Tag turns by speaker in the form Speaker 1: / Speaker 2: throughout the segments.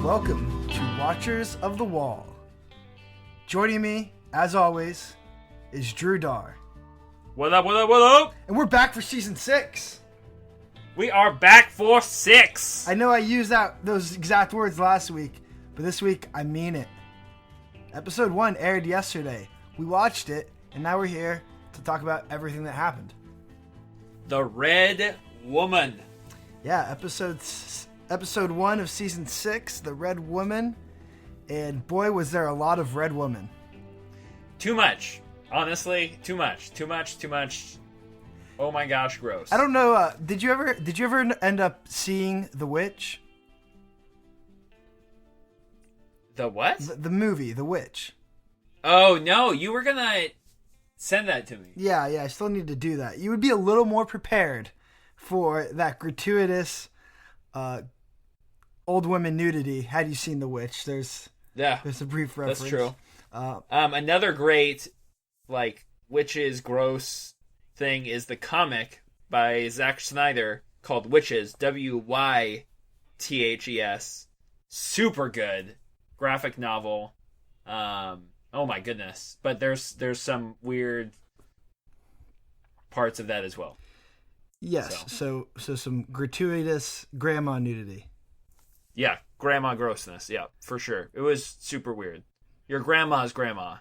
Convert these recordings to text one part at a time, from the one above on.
Speaker 1: welcome to Watchers of the Wall. Joining me, as always, is Drew Dar.
Speaker 2: What up, what up, what up?
Speaker 1: And we're back for Season 6.
Speaker 2: We are back for 6.
Speaker 1: I know I used those exact words last week, but this week I mean it. Episode 1 aired yesterday. We watched it, and now we're here to talk about everything that happened.
Speaker 2: The Red Woman.
Speaker 1: Yeah, episode 1 of Season 6, The Red Woman. And boy, was there a lot of Red Woman.
Speaker 2: Too much. Honestly, too much. Oh my gosh, gross.
Speaker 1: I don't know. Did you ever end up seeing The Witch?
Speaker 2: The what?
Speaker 1: The movie, The Witch.
Speaker 2: Oh no, you were gonna send that to me.
Speaker 1: Yeah, I still need to do that. You would be a little more prepared for that gratuitous old woman nudity had you seen The Witch. There's a brief reference.
Speaker 2: That's true. Another great witches gross thing is the comic by Zack Snyder called Witches, Wythes. Super good graphic novel. Oh my goodness. But there's some weird parts of that as well.
Speaker 1: Yes, so some gratuitous grandma nudity.
Speaker 2: Yeah, grandma grossness. Yeah, for sure. It was super weird. Your grandma's grandma.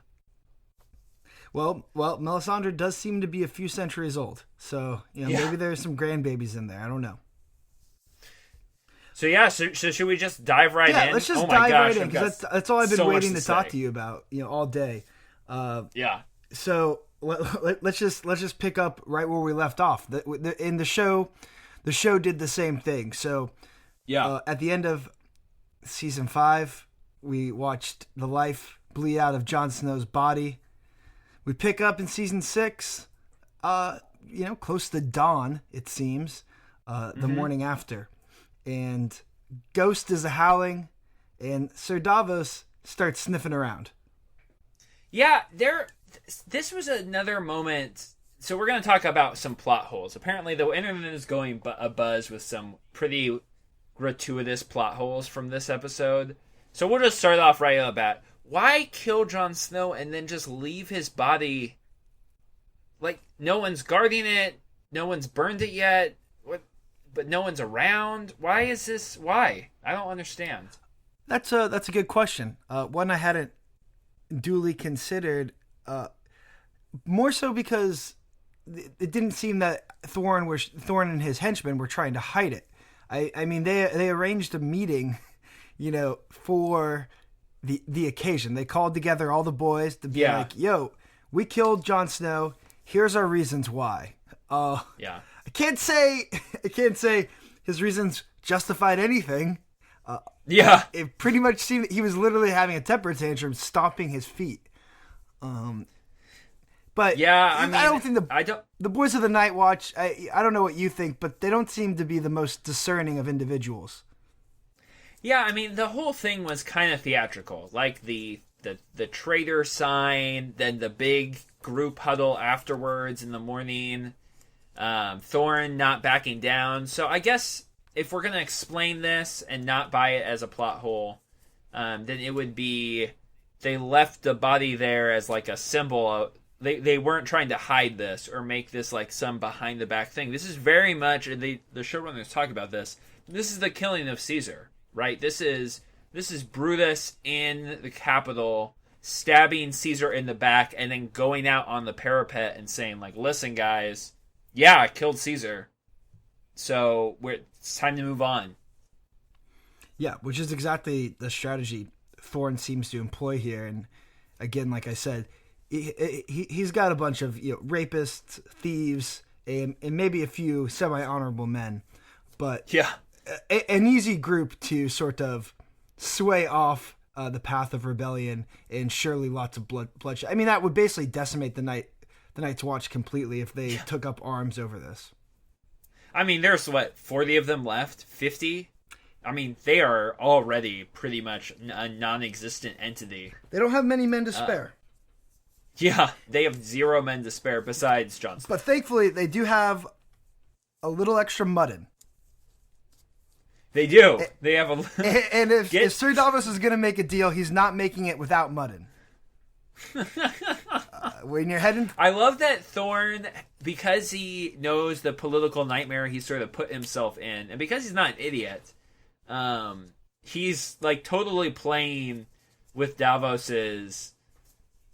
Speaker 1: Well, Melisandre does seem to be a few centuries old. So, maybe there's some grandbabies in there. I don't know.
Speaker 2: So should we just dive right in?
Speaker 1: Yeah, let's just dive right in, because that's all I've been waiting to talk to you about, all day.
Speaker 2: Yeah.
Speaker 1: So let's just pick up right where we left off. In the show did the same thing. So at the end of season 5, we watched the life bleed out of Jon Snow's body. We pick up in season 6, close to dawn, it seems, the morning after. And Ghost is howling, and Sir Davos starts sniffing around.
Speaker 2: Yeah, this was another moment. So we're going to talk about some plot holes. Apparently, the internet is going abuzz with some pretty gratuitous plot holes from this episode. So we'll just start off right off the bat. Why kill Jon Snow and then just leave his body? Like, no one's guarding it. No one's burned it yet. But no one's around. Why is this? Why? I don't understand.
Speaker 1: That's a good question. One I hadn't duly considered. More so because it didn't seem that Thorne and his henchmen were trying to hide it. I mean, they arranged a meeting, for the occasion. They called together all the boys to be like, "Yo, we killed Jon Snow. Here's our reasons why."
Speaker 2: Yeah.
Speaker 1: I can't say his reasons justified anything. It pretty much seemed he was literally having a temper tantrum, stomping his feet. But
Speaker 2: yeah,
Speaker 1: I don't think the boys of the Night Watch. I don't know what you think, but they don't seem to be the most discerning of individuals.
Speaker 2: Yeah, I mean, the whole thing was kind of theatrical, like the traitor sign, then the big group huddle afterwards in the morning. Thorne not backing down. So I guess if we're going to explain this and not buy it as a plot hole, then it would be they left the body there as like a symbol of, they weren't trying to hide this or make this like some behind the back thing. This is very much, the showrunners talk about this. This is the killing of Caesar, right? This is Brutus in the Capitol stabbing Caesar in the back and then going out on the parapet and saying like, "Listen, guys, yeah, I killed Caesar, so it's time to move on."
Speaker 1: Yeah, which is exactly the strategy Thorne seems to employ here. And again, like I said, he's got a bunch of rapists, thieves, and maybe a few semi-honorable men. But an easy group to sort of sway off the path of rebellion, and surely lots of bloodshed. I mean, that would basically decimate the Night's Watch completely if they took up arms over this.
Speaker 2: I mean, there's 40 of them left? 50? I mean, they are already pretty much a non-existent entity.
Speaker 1: They don't have many men to spare.
Speaker 2: Yeah, they have 0 men to spare besides Jon Snow.
Speaker 1: But thankfully, they do have a little extra mutton.
Speaker 2: They do. They have a.
Speaker 1: And if Sir Davos is going to make a deal, he's not making it without Muddin. When you're heading,
Speaker 2: I love that Thorne, because he knows the political nightmare he's sort of put himself in, and because he's not an idiot, he's like totally playing with Davos's.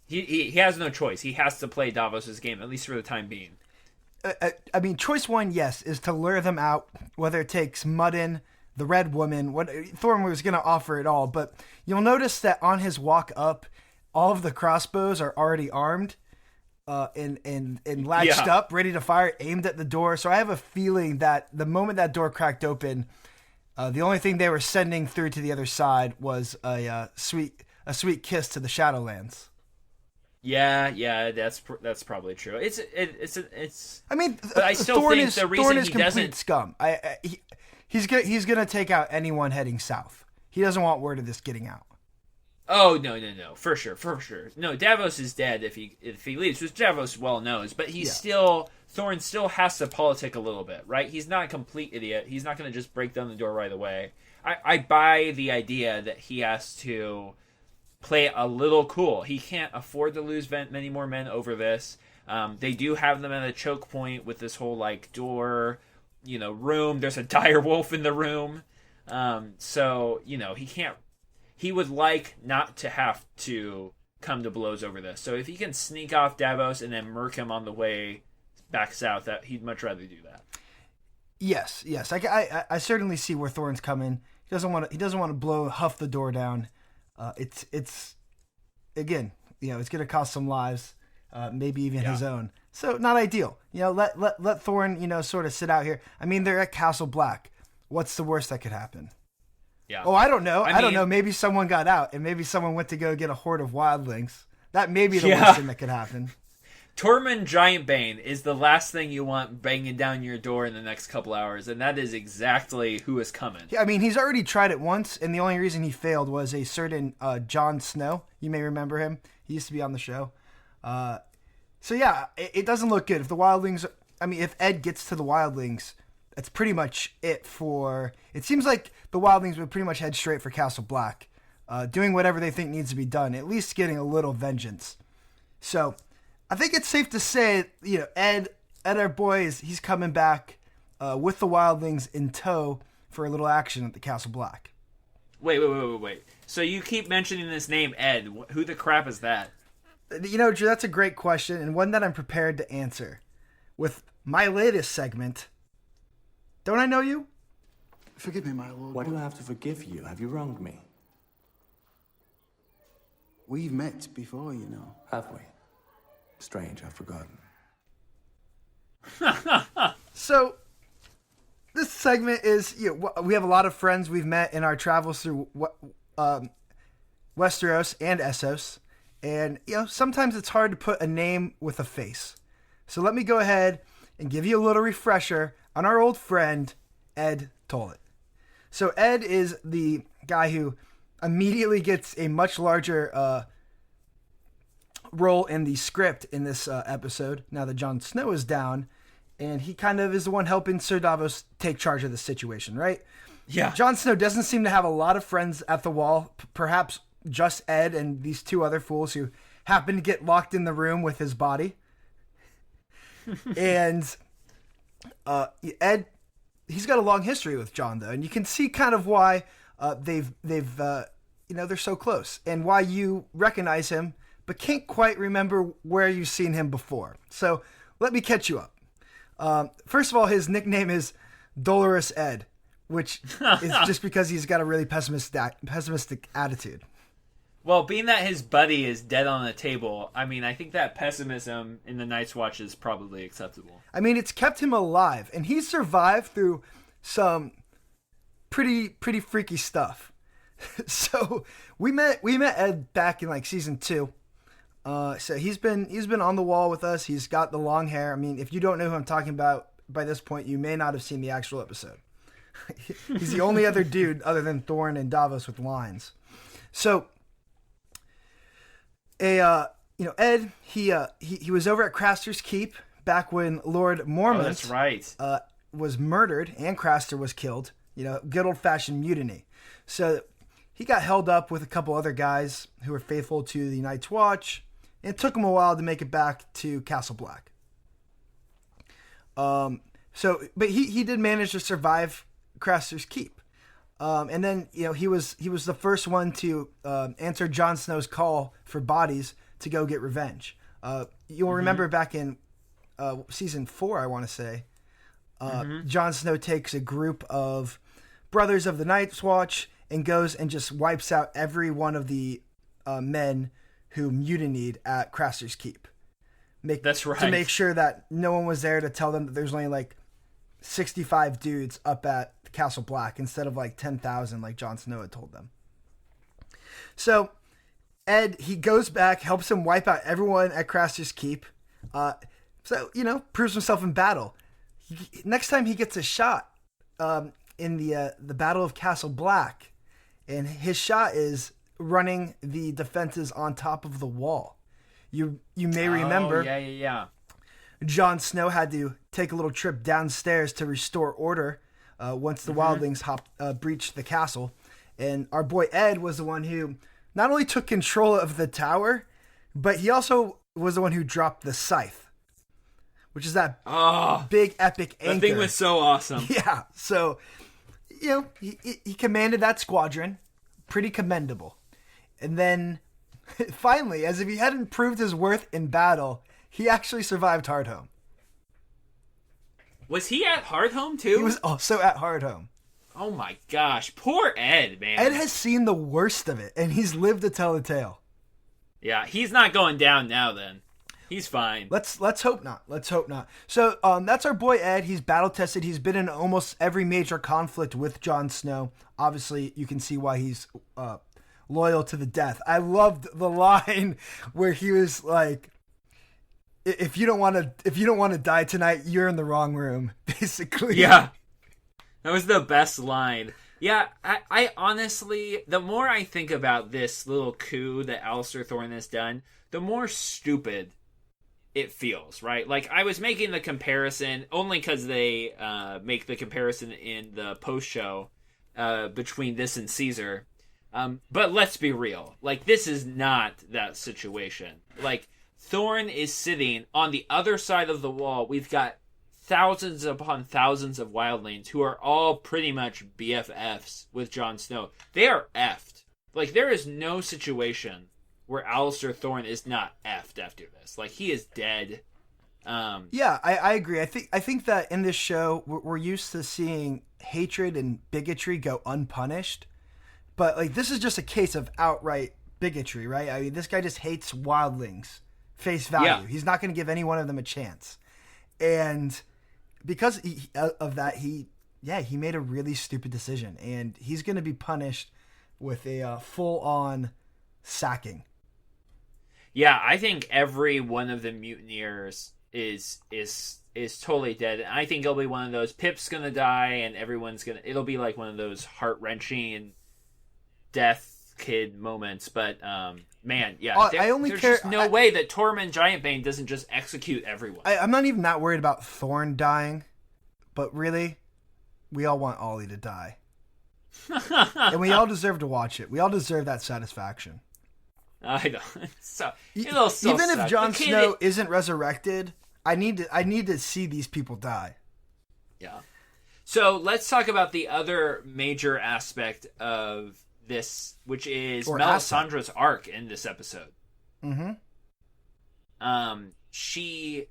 Speaker 2: He has no choice. He has to play Davos's game, at least for the time being.
Speaker 1: I mean, choice one, yes, is to lure them out, whether it takes Muddin, the Red Woman. What Thorne was going to offer it all, but you'll notice that on his walk up, all of the crossbows are already armed, and latched up, ready to fire, aimed at the door. So I have a feeling that the moment that door cracked open, the only thing they were sending through to the other side was a sweet kiss to the Shadowlands.
Speaker 2: Yeah, that's probably true. It's.
Speaker 1: I mean,
Speaker 2: but I still
Speaker 1: Thorne
Speaker 2: think
Speaker 1: is,
Speaker 2: the reason
Speaker 1: Thorne is
Speaker 2: he
Speaker 1: complete
Speaker 2: doesn't
Speaker 1: scum. He's gonna take out anyone heading south. He doesn't want word of this getting out.
Speaker 2: Oh no, for sure. No, Davos is dead if he leaves, which Davos well knows. But Thorne still has to politic a little bit, right? He's not a complete idiot. He's not going to just break down the door right away. I buy the idea that he has to play it a little cool. He can't afford to lose many more men over this. They do have them at a choke point with this whole like door, room. There's a dire wolf in the room, so he can't. He would like not to have to come to blows over this. So if he can sneak off Davos and then murk him on the way back south, that he'd much rather do that.
Speaker 1: Yes. I certainly see where Thorne's coming. He doesn't want to huff the door down. It's again, it's going to cost some lives, maybe even his own. So not ideal. Let Thorne, sort of sit out here. I mean, they're at Castle Black. What's the worst that could happen?
Speaker 2: Yeah.
Speaker 1: Oh, I don't know. I don't know. Maybe someone got out, and maybe someone went to go get a horde of wildlings. That may be the worst thing that could happen.
Speaker 2: Tormund Giantbane is the last thing you want banging down your door in the next couple hours, and that is exactly who is coming.
Speaker 1: Yeah, I mean, he's already tried it once, and the only reason he failed was a certain Jon Snow. You may remember him. He used to be on the show. So yeah, it doesn't look good. If the wildlings, if Ed gets to the wildlings, that's pretty much it for... It seems like the wildlings would pretty much head straight for Castle Black, doing whatever they think needs to be done, at least getting a little vengeance. So I think it's safe to say, Ed, our boy, he's coming back with the wildlings in tow for a little action at the Castle Black.
Speaker 2: Wait. So you keep mentioning this name, Ed. Who the crap is that?
Speaker 1: Drew, that's a great question, and one that I'm prepared to answer. With my latest segment... Don't I know you?
Speaker 3: Forgive me, my lord.
Speaker 4: Why do I have to forgive you? Have you wronged me?
Speaker 3: We've met before,
Speaker 4: Have we? Strange, I've forgotten.
Speaker 1: So, this segment is, we have a lot of friends we've met in our travels through Westeros and Essos. And, sometimes it's hard to put a name with a face. So let me go ahead and give you a little refresher on our old friend, Ed Tolett. So Ed is the guy who immediately gets a much larger role in the script in this episode, now that Jon Snow is down, and he kind of is the one helping Sir Davos take charge of the situation, right?
Speaker 2: Yeah.
Speaker 1: Jon Snow doesn't seem to have a lot of friends at the Wall, perhaps just Ed and these two other fools who happen to get locked in the room with his body. And... Ed, he's got a long history with Jon, though, and you can see kind of why they're so close, and why you recognize him, but can't quite remember where you've seen him before. So let me catch you up. First of all, his nickname is Dolorous Ed, which is just because he's got a really pessimistic attitude.
Speaker 2: Well, being that his buddy is dead on the table, I think that pessimism in the Night's Watch is probably acceptable.
Speaker 1: It's kept him alive, and he's survived through some pretty freaky stuff. So we met Ed back in season 2. So he's been on the Wall with us. He's got the long hair. If you don't know who I'm talking about by this point, you may not have seen the actual episode. He's the only other dude other than Thorne and Davos with lines. So. Ed, he was over at Craster's Keep back when Lord Mormont
Speaker 2: that's right.
Speaker 1: Was murdered and Craster was killed Good old-fashioned mutiny. So he got held up with a couple other guys who were faithful to the Night's Watch, and it took him a while to make it back to Castle Black. But he did manage to survive Craster's Keep. And then, he was the first one to answer Jon Snow's call for bodies to go get revenge. You'll remember back in season 4, I want to say, Jon Snow takes a group of brothers of the Night's Watch and goes and just wipes out every one of the men who mutinied at Craster's Keep.
Speaker 2: That's right.
Speaker 1: To make sure that no one was there to tell them that there's only like 65 dudes up at Castle Black instead of like 10,000 like Jon Snow had told them. So Ed, he goes back, helps him wipe out everyone at Craster's Keep. Proves himself in battle. Next time he gets a shot in the Battle of Castle Black, and his shot is running the defenses on top of the wall. You may remember.
Speaker 2: Yeah.
Speaker 1: Jon Snow had to take a little trip downstairs to restore order once the wildlings breached the castle. And our boy Ed was the one who not only took control of the tower, but he also was the one who dropped the scythe, which is that big epic anchor.
Speaker 2: That thing was so awesome.
Speaker 1: Yeah. So, he commanded that squadron. Pretty commendable. And then finally, as if he hadn't proved his worth in battle, he actually survived Hardhome.
Speaker 2: Was he at Hardhome too?
Speaker 1: He was also at Hardhome.
Speaker 2: Oh my gosh, poor Ed, man.
Speaker 1: Ed has seen the worst of it, and he's lived to tell the tale.
Speaker 2: Yeah, he's not going down now then. He's fine.
Speaker 1: Let's hope not. Let's hope not. So that's our boy Ed. He's battle tested. He's been in almost every major conflict with Jon Snow. Obviously, you can see why he's loyal to the death. I loved the line where he was like, "If you don't want to die tonight, you're in the wrong room." Basically.
Speaker 2: Yeah, that was the best line. Yeah, I honestly, the more I think about this little coup that Alliser Thorne has done, the more stupid it feels, right? Like, I was making the comparison only because they make the comparison in the post show between this and Caesar. But let's be real. Like, this is not that situation. Like, Thorne is sitting on the other side of the wall. We've got thousands upon thousands of wildlings who are all pretty much BFFs with Jon Snow. They are effed. Like, there is no situation where Alliser Thorne is not effed after this. Like, he is dead.
Speaker 1: Yeah, I agree. I think that in this show, we're used to seeing hatred and bigotry go unpunished. But, like, this is just a case of outright bigotry, right? I mean, this guy just hates wildlings. Face value. Yeah. He's not going to give any one of them a chance. And because of that, he made a really stupid decision. And he's going to be punished with a full-on sacking.
Speaker 2: Yeah, I think every one of the mutineers is totally dead. And I think it'll be one of those, Pip's going to die, and it'll be like one of those heart-wrenching death kid moments. But, man, yeah, there's just no way that Tormund Giantbane doesn't just execute everyone.
Speaker 1: I'm not even that worried about Thorne dying, but really, we all want Ollie to die. And we all deserve to watch it. We all deserve that satisfaction.
Speaker 2: I know. Even
Speaker 1: if Jon Snow isn't resurrected, I need to see these people die.
Speaker 2: Yeah. So let's talk about the other major aspect of this, which is Melisandre's arc in this episode.
Speaker 1: Mm-hmm.
Speaker 2: She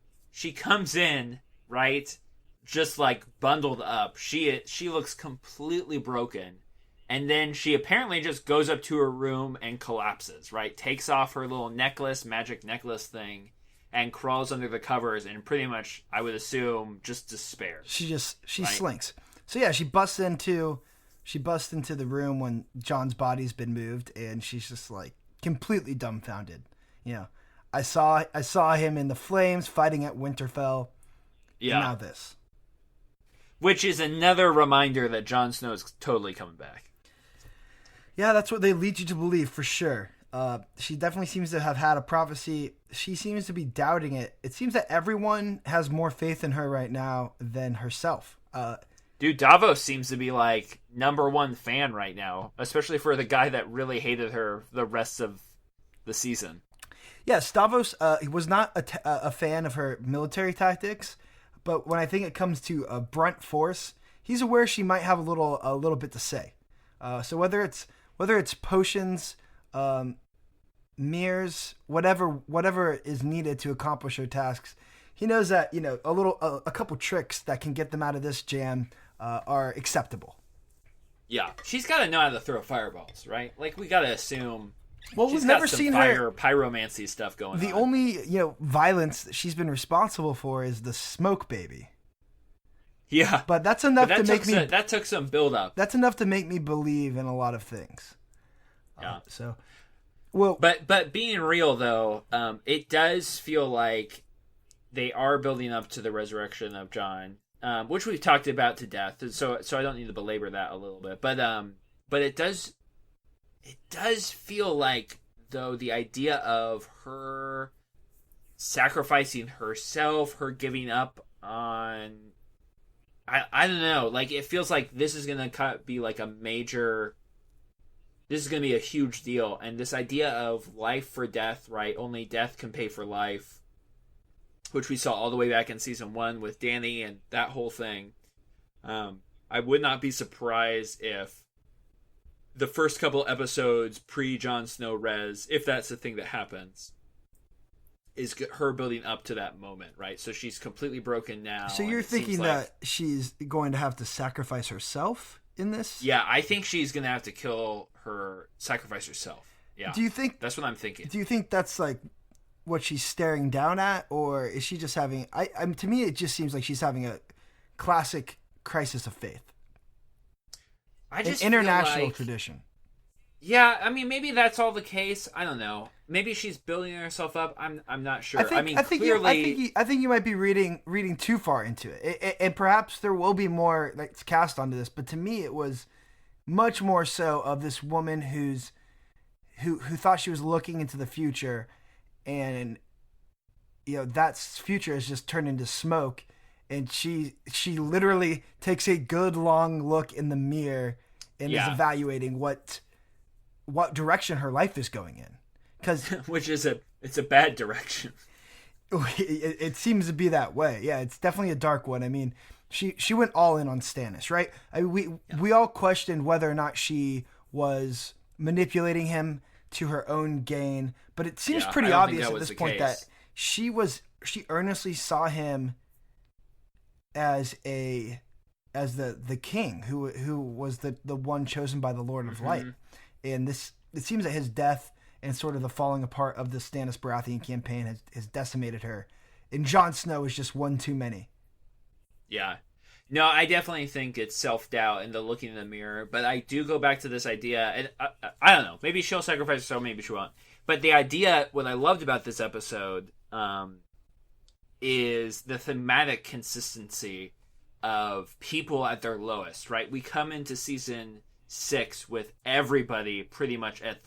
Speaker 2: comes in, right, just like bundled up. She looks completely broken. And then she apparently just goes up to her room and collapses, right? Takes off her little magic necklace thing, and crawls under the covers and pretty much, I would assume, just despairs.
Speaker 1: She slinks. So yeah, she busts into the room when Jon's body's been moved, and she's just like completely dumbfounded. You know, I saw him in the flames fighting at Winterfell. Yeah. And now this.
Speaker 2: Which is another reminder that Jon Snow is totally coming back.
Speaker 1: Yeah, that's what they lead you to believe, for sure. She definitely seems to have had a prophecy. She seems to be doubting it. It seems that everyone has more faith in her right now than herself.
Speaker 2: Dude, Davos seems to be like #1 fan right now, especially for the guy that really hated her the rest of the season.
Speaker 1: Yes, Davos he was not a fan of her military tactics, but when I think it comes to brunt force, he's aware she might have a little bit to say. So whether it's potions, mirrors, whatever is needed to accomplish her tasks, he knows that a couple tricks that can get them out of this jam are acceptable.
Speaker 2: Yeah, she's got to know how to throw fireballs, right? Like we got to assume.
Speaker 1: Well,
Speaker 2: she's
Speaker 1: we've never
Speaker 2: got some
Speaker 1: seen
Speaker 2: her pyromancy stuff going on.
Speaker 1: The only violence that she's been responsible for is the smoke baby.
Speaker 2: Yeah,
Speaker 1: but that's enough to make me.
Speaker 2: That took some build up.
Speaker 1: That's enough to make me believe in a lot of things.
Speaker 2: Yeah.
Speaker 1: But
Speaker 2: being real though, it does feel like they are building up to the resurrection of Jon, which we've talked about to death. So I don't need to belabor that a little bit, but it does feel like though the idea of her sacrificing herself, her giving up on. I don't know. Like, it feels like this is going to be like a major... This is going to be a huge deal. And this idea of life for death, right? Only death can pay for life. Which we saw all the way back in season 1 with Dany and that whole thing. I would not be surprised if the first couple episodes pre-Jon Snow res, if that's the thing that happens, is her building up to that moment, right? So she's completely broken now.
Speaker 1: So you're thinking that she's going to have to sacrifice herself in this?
Speaker 2: Yeah, I think she's going to have to sacrifice herself. Yeah.
Speaker 1: Do you think
Speaker 2: that's what I'm thinking?
Speaker 1: Do you think that's like what she's staring down at, or is she just having? To me, it just seems like she's having a classic crisis of faith.
Speaker 2: An
Speaker 1: international tradition.
Speaker 2: Yeah, I mean, maybe that's all the case. I don't know. Maybe she's building herself up. I'm not sure. I think you might be reading too far into it. And perhaps there will be more that's cast onto this. But to me, it was much more so of this woman who thought she was looking into the future, and that future has just turned into smoke, and she literally takes a good long look in the mirror and is evaluating what direction her life is going in. Which is it's a bad direction.
Speaker 1: It seems to be that way. Yeah, it's definitely a dark one. I mean, she went all in on Stannis, right? We all questioned whether or not she was manipulating him to her own gain, but it seems pretty obvious at this point that she earnestly saw him as the king who was the one chosen by the Lord of Light. And it seems that his death and sort of the falling apart of the Stannis Baratheon campaign has decimated her. And Jon Snow is just one too many.
Speaker 2: Yeah. No, I definitely think it's self-doubt and the looking in the mirror. But I do go back to this idea, and I don't know. Maybe she'll sacrifice herself, maybe she won't. But the idea, what I loved about this episode is the thematic consistency of people at their lowest, right? We come into season 6 with everybody pretty much at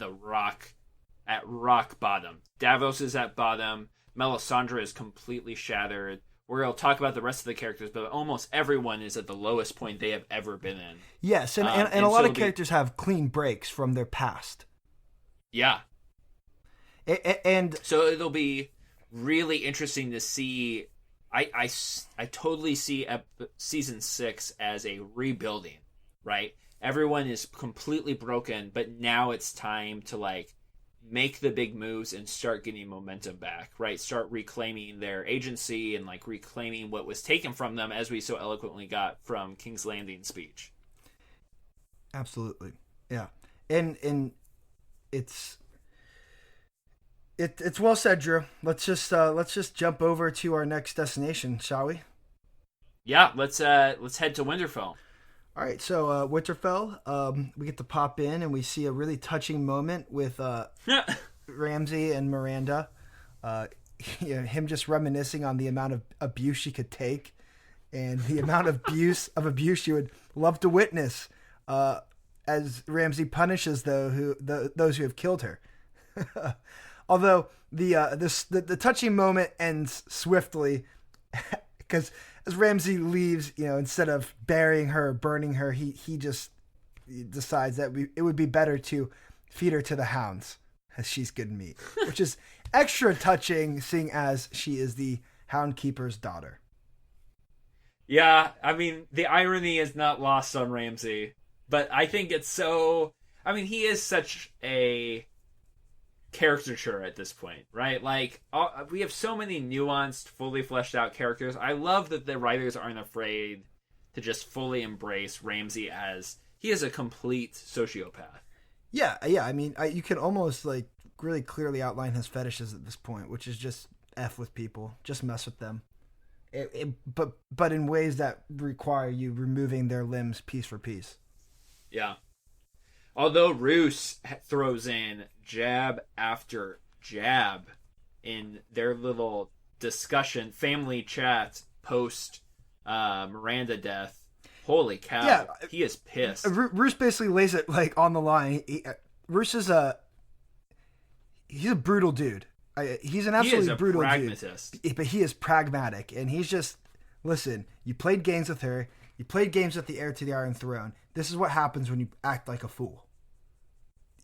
Speaker 2: rock bottom. Davos is at bottom. Melisandre is completely shattered. We're going to talk about the rest of the characters, but almost everyone is at the lowest point they have ever been in.
Speaker 1: Yes, and a lot of characters have clean breaks from their past.
Speaker 2: Yeah.
Speaker 1: And
Speaker 2: so it'll be really interesting to see. I totally see season 6 as a rebuilding, right? Everyone is completely broken, but now it's time to make the big moves and start getting momentum back, right? Start reclaiming their agency and reclaiming what was taken from them, as we so eloquently got from King's Landing speech.
Speaker 1: Absolutely. Yeah. And it's well said, Drew. Let's just jump over to our next destination, shall we?
Speaker 2: Yeah, let's head to Winterfell.
Speaker 1: All right, so Winterfell, we get to pop in and we see a really touching moment with Ramsey and Miranda. Him just reminiscing on the amount of abuse she could take and the amount of abuse she would love to witness as Ramsey punishes those who have killed her. Although the touching moment ends swiftly, because as Ramsey leaves, instead of burying her, burning her, he just decides that it would be better to feed her to the hounds, as she's good meat, which is extra touching, seeing as she is the Hound Keeper's daughter.
Speaker 2: Yeah, I mean, the irony is not lost on Ramsey, but I think it's so... I mean, he is such a caricature at this point, right? Like, we have so many nuanced, fully fleshed out characters. I love that the writers aren't afraid to just fully embrace Ramsey as... He is a complete sociopath. Yeah.
Speaker 1: I mean, you can almost, like, really clearly outline his fetishes at this point, which is just F with people. Just mess with them. But in ways that require you removing their limbs piece for piece.
Speaker 2: Yeah. Although Roose throws in jab after jab in their little discussion, family chat post Miranda death. Holy cow. Yeah, he is pissed.
Speaker 1: Roose basically lays it like on the line. Roose is he's a brutal dude. He's an absolutely brutal
Speaker 2: pragmatist.
Speaker 1: Dude. But he is pragmatic. And he's just, listen, you played games with her. You played games with the heir to the Iron Throne. This is what happens when you act like a fool.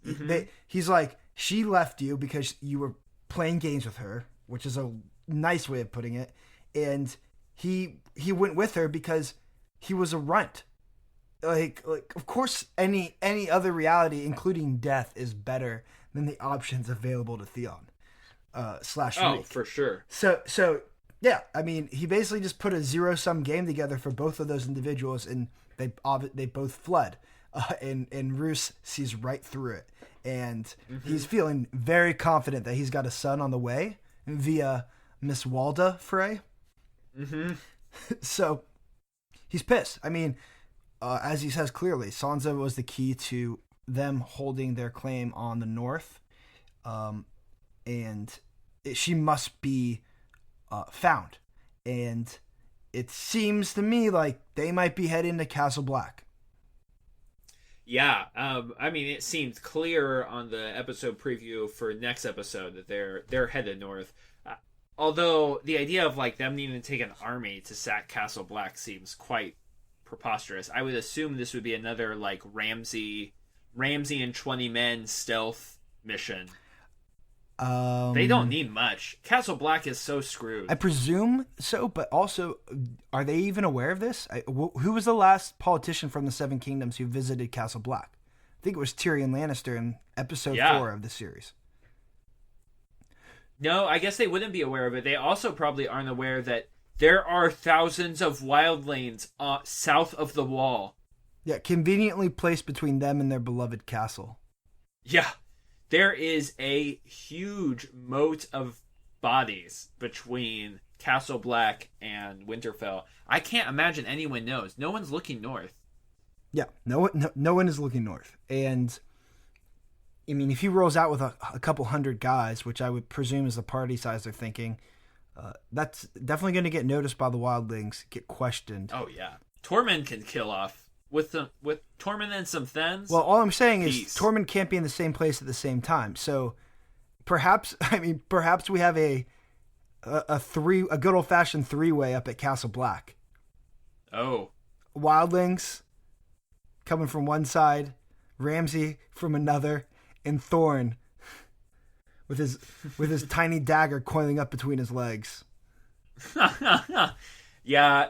Speaker 1: Mm-hmm. He's like, she left you because you were playing games with her, which is a nice way of putting it. And he went with her because he was a runt. Like of course, any other reality, including death, is better than the options available to Theon. /Reek.
Speaker 2: For sure.
Speaker 1: So yeah, I mean, he basically just put a zero-sum game together for both of those individuals, and they both fled. And Roose sees right through it, and he's feeling very confident that he's got a son on the way via Miss Walda Frey.
Speaker 2: Mm-hmm.
Speaker 1: So he's pissed. I mean, as he says clearly, Sansa was the key to them holding their claim on the north, and she must be found. And it seems to me like they might be heading to Castle Black.
Speaker 2: Yeah, I mean, it seemed clear on the episode preview for next episode that they're headed north. Although the idea of like them needing to take an army to sack Castle Black seems quite preposterous. I would assume this would be another like Ramsey and 20 men stealth mission. They don't need much. Castle Black is so screwed.
Speaker 1: I presume so, but also, are they even aware of this? Who was the last politician from the Seven Kingdoms who visited Castle Black? I think it was Tyrion Lannister in episode 4 of the series.
Speaker 2: No, I guess they wouldn't be aware of it. They also probably aren't aware that there are thousands of wildlings south of the wall.
Speaker 1: Yeah, conveniently placed between them and their beloved castle.
Speaker 2: Yeah. There is a huge moat of bodies between Castle Black and Winterfell. I can't imagine anyone knows. No one's looking north.
Speaker 1: Yeah, no one is looking north. And, I mean, if he rolls out with a couple hundred guys, which I would presume is the party size they're thinking, that's definitely going to get noticed by the wildlings, get questioned.
Speaker 2: Oh, yeah. Tormund can kill off. With Tormund and some Thens?
Speaker 1: Well, all I'm saying is Tormund can't be in the same place at the same time. So perhaps we have a good old-fashioned three-way up at Castle Black.
Speaker 2: Oh.
Speaker 1: Wildlings coming from one side, Ramsey from another, and Thorne with his tiny dagger coiling up between his legs.
Speaker 2: Yeah.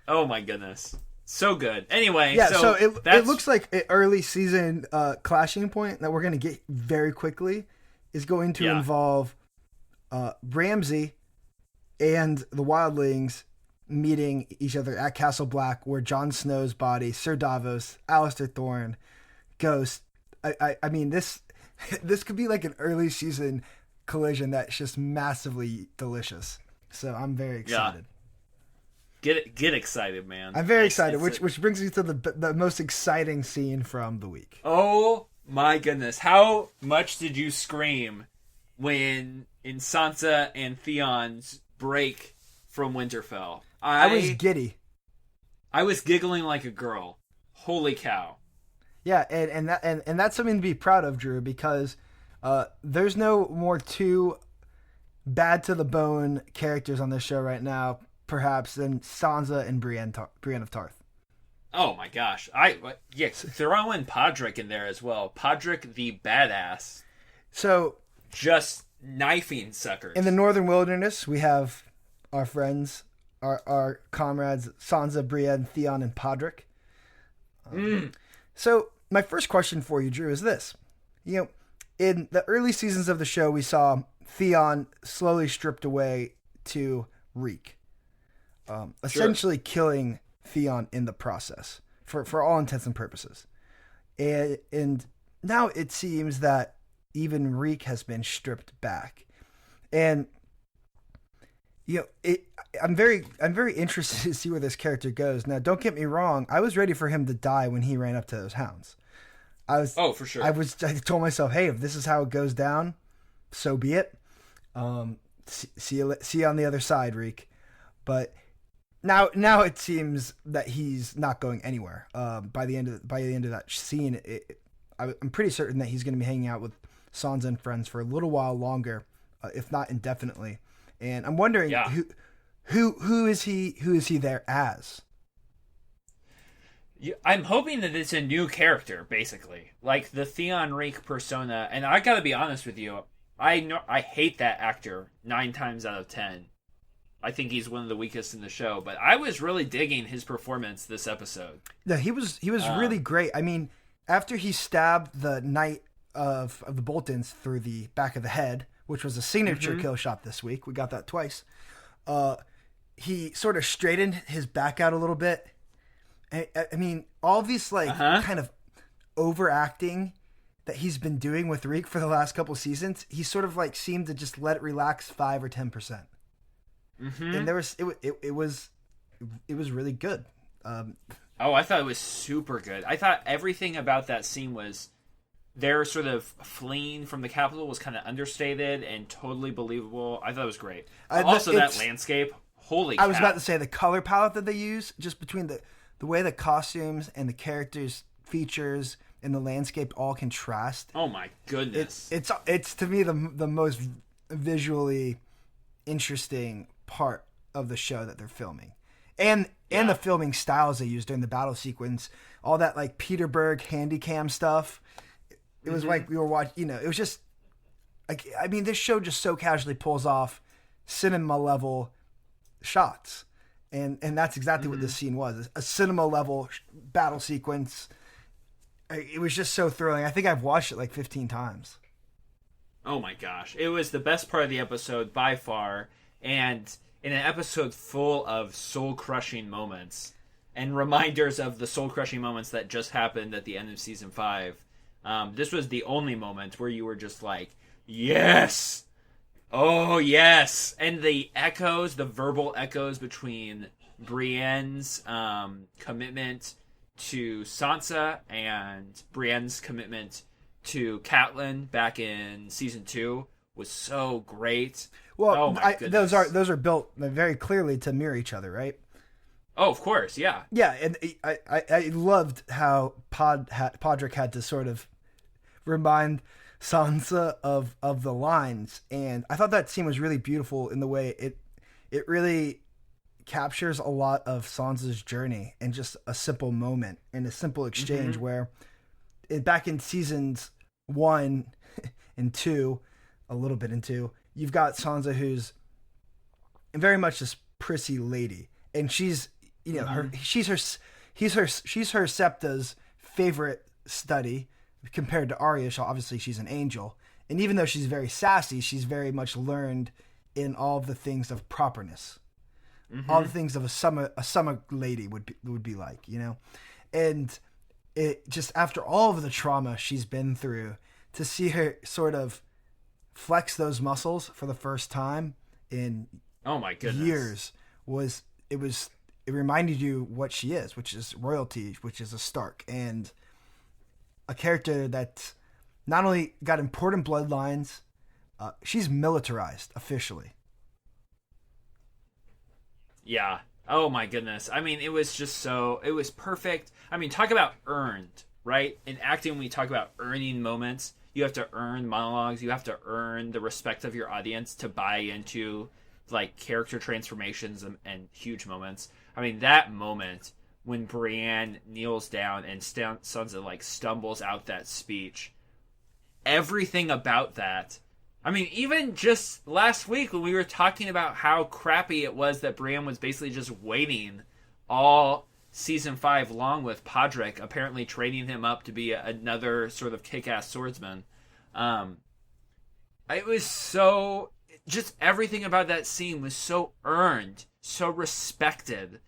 Speaker 2: Oh my goodness. So good. Anyway,
Speaker 1: yeah. So it looks like an early season clashing point that we're going to get very quickly is going to involve Ramsey and the wildlings meeting each other at Castle Black, where Jon Snow's body, Sir Davos, Alistair Thorne, Ghost. I mean this could be like an early season collision that's just massively delicious. So I'm very excited.
Speaker 2: Yeah. Get excited, man.
Speaker 1: I'm very excited, which brings me to the most exciting scene from the week.
Speaker 2: Oh my goodness. How much did you scream when in Sansa and Theon's break from Winterfell?
Speaker 1: I was giddy.
Speaker 2: I was giggling like a girl. Holy cow.
Speaker 1: Yeah, and that's something to be proud of, Drew, because there's no more two bad to the bone characters on this show right now perhaps, than Sansa and Brienne of Tarth.
Speaker 2: Oh my gosh! Throw in Podrick in there as well. Podrick the badass.
Speaker 1: So
Speaker 2: just knifing suckers.
Speaker 1: In the Northern Wilderness, we have our friends, our comrades, Sansa, Brienne, Theon, and Podrick. So my first question for you, Drew, is this. In the early seasons of the show, we saw Theon slowly stripped away to Reek, essentially killing Theon in the process for all intents and purposes. And now it seems that even Reek has been stripped back. And I'm very interested to see where this character goes. Now, don't get me wrong, I was ready for him to die when he ran up to those hounds.
Speaker 2: For sure.
Speaker 1: I told myself, hey, if this is how it goes down, so be it. See you on the other side, Reek. But now it seems that he's not going anywhere. By the end of that scene, I'm pretty certain that he's going to be hanging out with Sansa and friends for a little while longer, if not indefinitely. And I'm wondering who is he there as?
Speaker 2: I'm hoping that it's a new character, basically, like the Theon Reek persona. And I got to be honest with you, I hate that actor 9 times out of 10. I think he's one of the weakest in the show, but I was really digging his performance this episode.
Speaker 1: Yeah, he was really great. I mean, after he stabbed the Knight of the Boltons through the back of the head, which was a signature kill shot this week, we got that twice. He sort of straightened his back out a little bit. I mean, all these kind of overacting that he's been doing with Reek for the last couple seasons, he sort of seemed to just let it relax 5 or 10%. And it was really good.
Speaker 2: I thought it was super good. I thought everything about that scene was their sort of fleeing from the capital was kind of understated and totally believable. I thought it was great. Also, that landscape, holy cow.
Speaker 1: I was about to say the color palette that they use, just between the way the costumes and the characters' features and the landscape all contrast.
Speaker 2: Oh my goodness!
Speaker 1: It's to me the most visually interesting part of the show that they're filming, and the filming styles they use during the battle sequence, all that Peterberg handycam stuff. It was like we were watching. It was just I mean, this show just so casually pulls off cinema level shots. And that's exactly what this scene was. A cinema level battle sequence. It was just so thrilling. I think I've watched it 15 times.
Speaker 2: Oh my gosh. It was the best part of the episode by far. And in an episode full of soul-crushing moments and reminders of the soul-crushing moments that just happened at the end of season 5, this was the only moment where you were just like, yes! Oh, yes! And the verbal echoes between Brienne's commitment to Sansa and Brienne's commitment to Catelyn back in season 2 was so great.
Speaker 1: Well,
Speaker 2: oh my goodness.
Speaker 1: those are built very clearly to mirror each other, right?
Speaker 2: Oh, of course, yeah.
Speaker 1: Yeah, and I loved how Podrick had to sort of remind Sansa of the lines, and I thought that scene was really beautiful in the way it really captures a lot of Sansa's journey in just a simple moment and a simple exchange where back in seasons 1 and 2, a little bit in 2, you've got Sansa who's very much this prissy lady, and she's she's her Septa's favorite study. Compared to Arya, obviously she's an angel. And even though she's very sassy, she's very much learned in all of the things of properness. All the things of a summer lady would be like, And it just, after all of the trauma she's been through, to see her sort of flex those muscles for the first time in years it reminded you what she is, which is royalty, which is a Stark, and a character that not only got important bloodlines, she's militarized officially.
Speaker 2: Yeah. Oh my goodness. I mean, it was perfect. I mean, talk about earned, right? In acting, we talk about earning moments. You have to earn monologues. You have to earn the respect of your audience to buy into like character transformations and huge moments. I mean, that moment when Brienne kneels down and Sansa like stumbles out that speech, everything about that. I mean, even just last week when we were talking about how crappy it was that Brienne was basically just waiting all season 5 long with Podrick, apparently training him up to be another sort of kick-ass swordsman. It was so... Just everything about that scene was so earned, so respected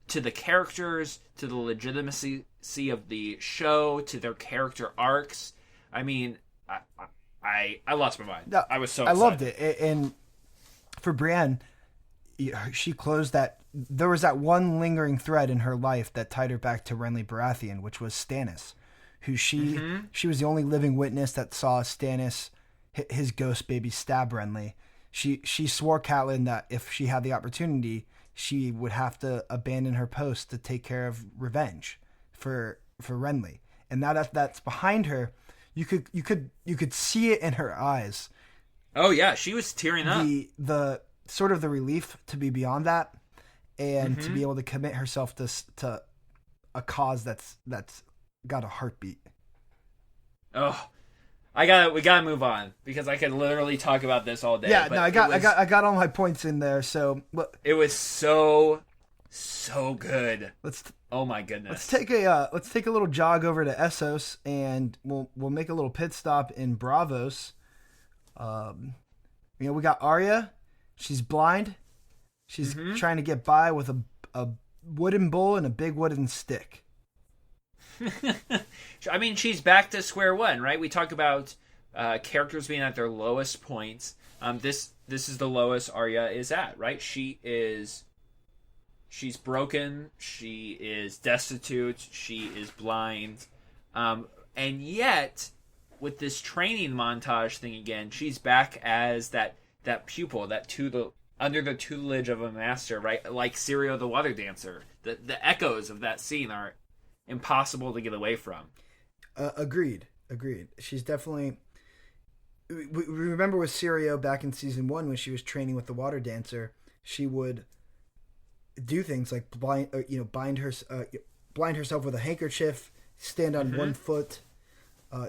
Speaker 2: to the characters, to the legitimacy of the show, to their character arcs. I mean, I lost my mind.
Speaker 1: No,
Speaker 2: I was so excited.
Speaker 1: I loved it. And for Brienne, she closed that... There was that one lingering thread in her life that tied her back to Renly Baratheon, which was Stannis, who she was the only living witness that saw Stannis, his ghost baby, stab Renly. She swore Catelyn that if she had the opportunity, she would have to abandon her post to take care of revenge for Renly. And now that's behind her, you could see it in her eyes.
Speaker 2: Oh yeah, she was tearing up.
Speaker 1: The sort of the relief to be beyond that, and to be able to commit herself to a cause that's got a heartbeat.
Speaker 2: Oh, we gotta move on because I could literally talk about this all day.
Speaker 1: Yeah, no, I got all my points in there. So
Speaker 2: it was so good. Oh my goodness.
Speaker 1: Let's take a little jog over to Essos, and we'll make a little pit stop in Bravos. We got Arya. She's blind. She's trying to get by with a wooden bowl and a big wooden stick.
Speaker 2: I mean, she's back to square one, right? We talk about characters being at their lowest points. This is the lowest Arya is at, right? She's broken. She is destitute. She is blind. And yet, with this training montage thing again, she's back as that pupil, under the tutelage of a master, right? Like Syrio the Water Dancer. The echoes of that scene are impossible to get away from.
Speaker 1: Agreed. She's definitely... We remember with Syrio back in season 1 when she was training with the Water Dancer, she would do things like blind herself with a handkerchief, stand on one foot.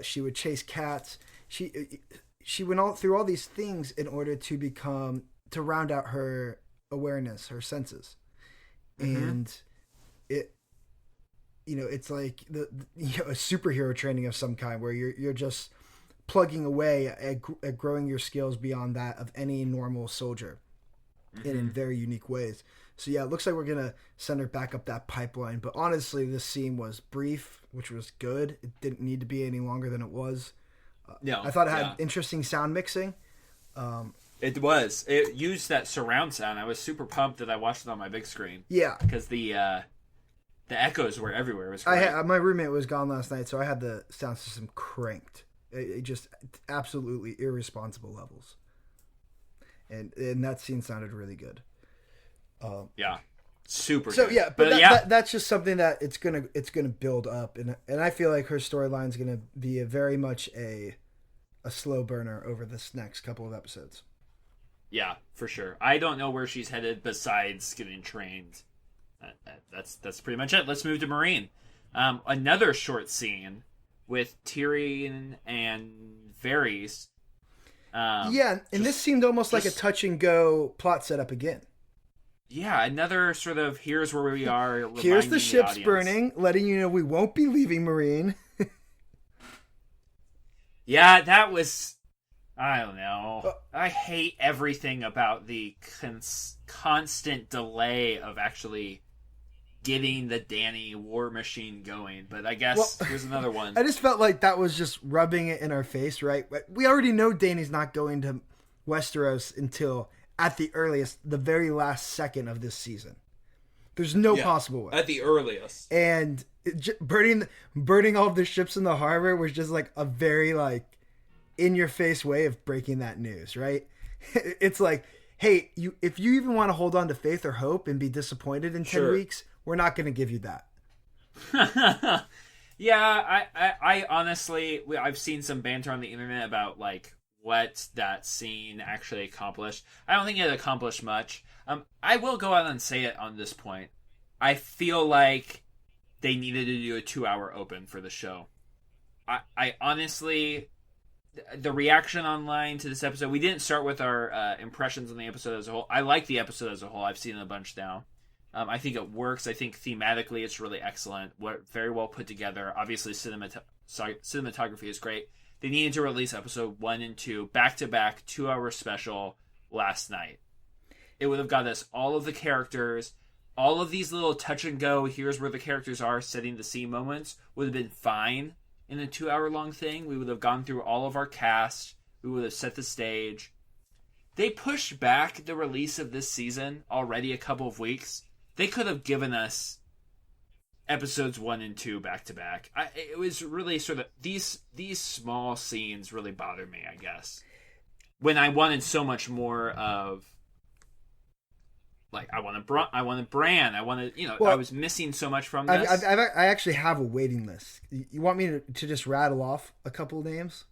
Speaker 1: She would chase cats. She went all through all these things in order to round out her awareness, her senses, and it's like a superhero training of some kind where you're just plugging away at growing your skills beyond that of any normal soldier, in very unique ways. So yeah, it looks like we're gonna send her back up that pipeline. But honestly, this scene was brief, which was good. It didn't need to be any longer than it was. I thought it had interesting sound mixing.
Speaker 2: It was. It used that surround sound. I was super pumped that I watched it on my big screen.
Speaker 1: Yeah,
Speaker 2: because the echoes were everywhere. It was great.
Speaker 1: My roommate was gone last night, so I had the sound system cranked. It just absolutely irresponsible levels, and that scene sounded really good.
Speaker 2: Super.
Speaker 1: So
Speaker 2: good.
Speaker 1: yeah, but that's just something that it's gonna build up, and I feel like her storyline is gonna be very much a slow burner over this next couple of episodes.
Speaker 2: Yeah, for sure. I don't know where she's headed besides getting trained. That's pretty much it. Let's move to Meereen. Another short scene with Tyrion and Varys.
Speaker 1: And this seemed almost like a touch and go plot setup again.
Speaker 2: Yeah, another sort of here's where we are.
Speaker 1: Here's the ships burning, letting you know we won't be leaving Meereen.
Speaker 2: Yeah, that was... I don't know. I hate everything about the constant delay of actually getting the Dany war machine going. But I guess here's another one.
Speaker 1: I just felt like that was just rubbing it in our face, right? We already know Dany's not going to Westeros until, at the earliest, the very last second of this season. There's no possible way.
Speaker 2: At the earliest.
Speaker 1: And burning all of the ships in the harbor was just like a very in-your-face way of breaking that news, right? It's like, hey, if you even want to hold on to faith or hope and be disappointed in 10 weeks, we're not going to give you that.
Speaker 2: Yeah, I honestly, I've seen some banter on the internet about what that scene actually accomplished. I don't think it accomplished much. I will go out and say it on this point. I feel like they needed to do a 2-hour open for the show. I honestly, the reaction online to this episode, we didn't start with our impressions on the episode as a whole. I like the episode as a whole. I've seen it a bunch now. I think it works. I think thematically it's really excellent. Very well put together. Obviously, cinematography is great. They needed to release episode 1 and 2 back-to-back 2-hour special last night. It would have got us all of the characters, all of these little touch-and-go, here's where the characters are, setting the scene moments, would have been fine in a 2-hour-long thing. We would have gone through all of our cast. We would have set the stage. They pushed back the release of this season already a couple of weeks. They could have given us episodes 1 and 2 back to back. It was really sort of these small scenes really bothered me, I guess. When I wanted so much more of, like, I wanted Bran. I wanted, I was missing so much from this.
Speaker 1: I actually have a waiting list. You want me to just rattle off a couple of names?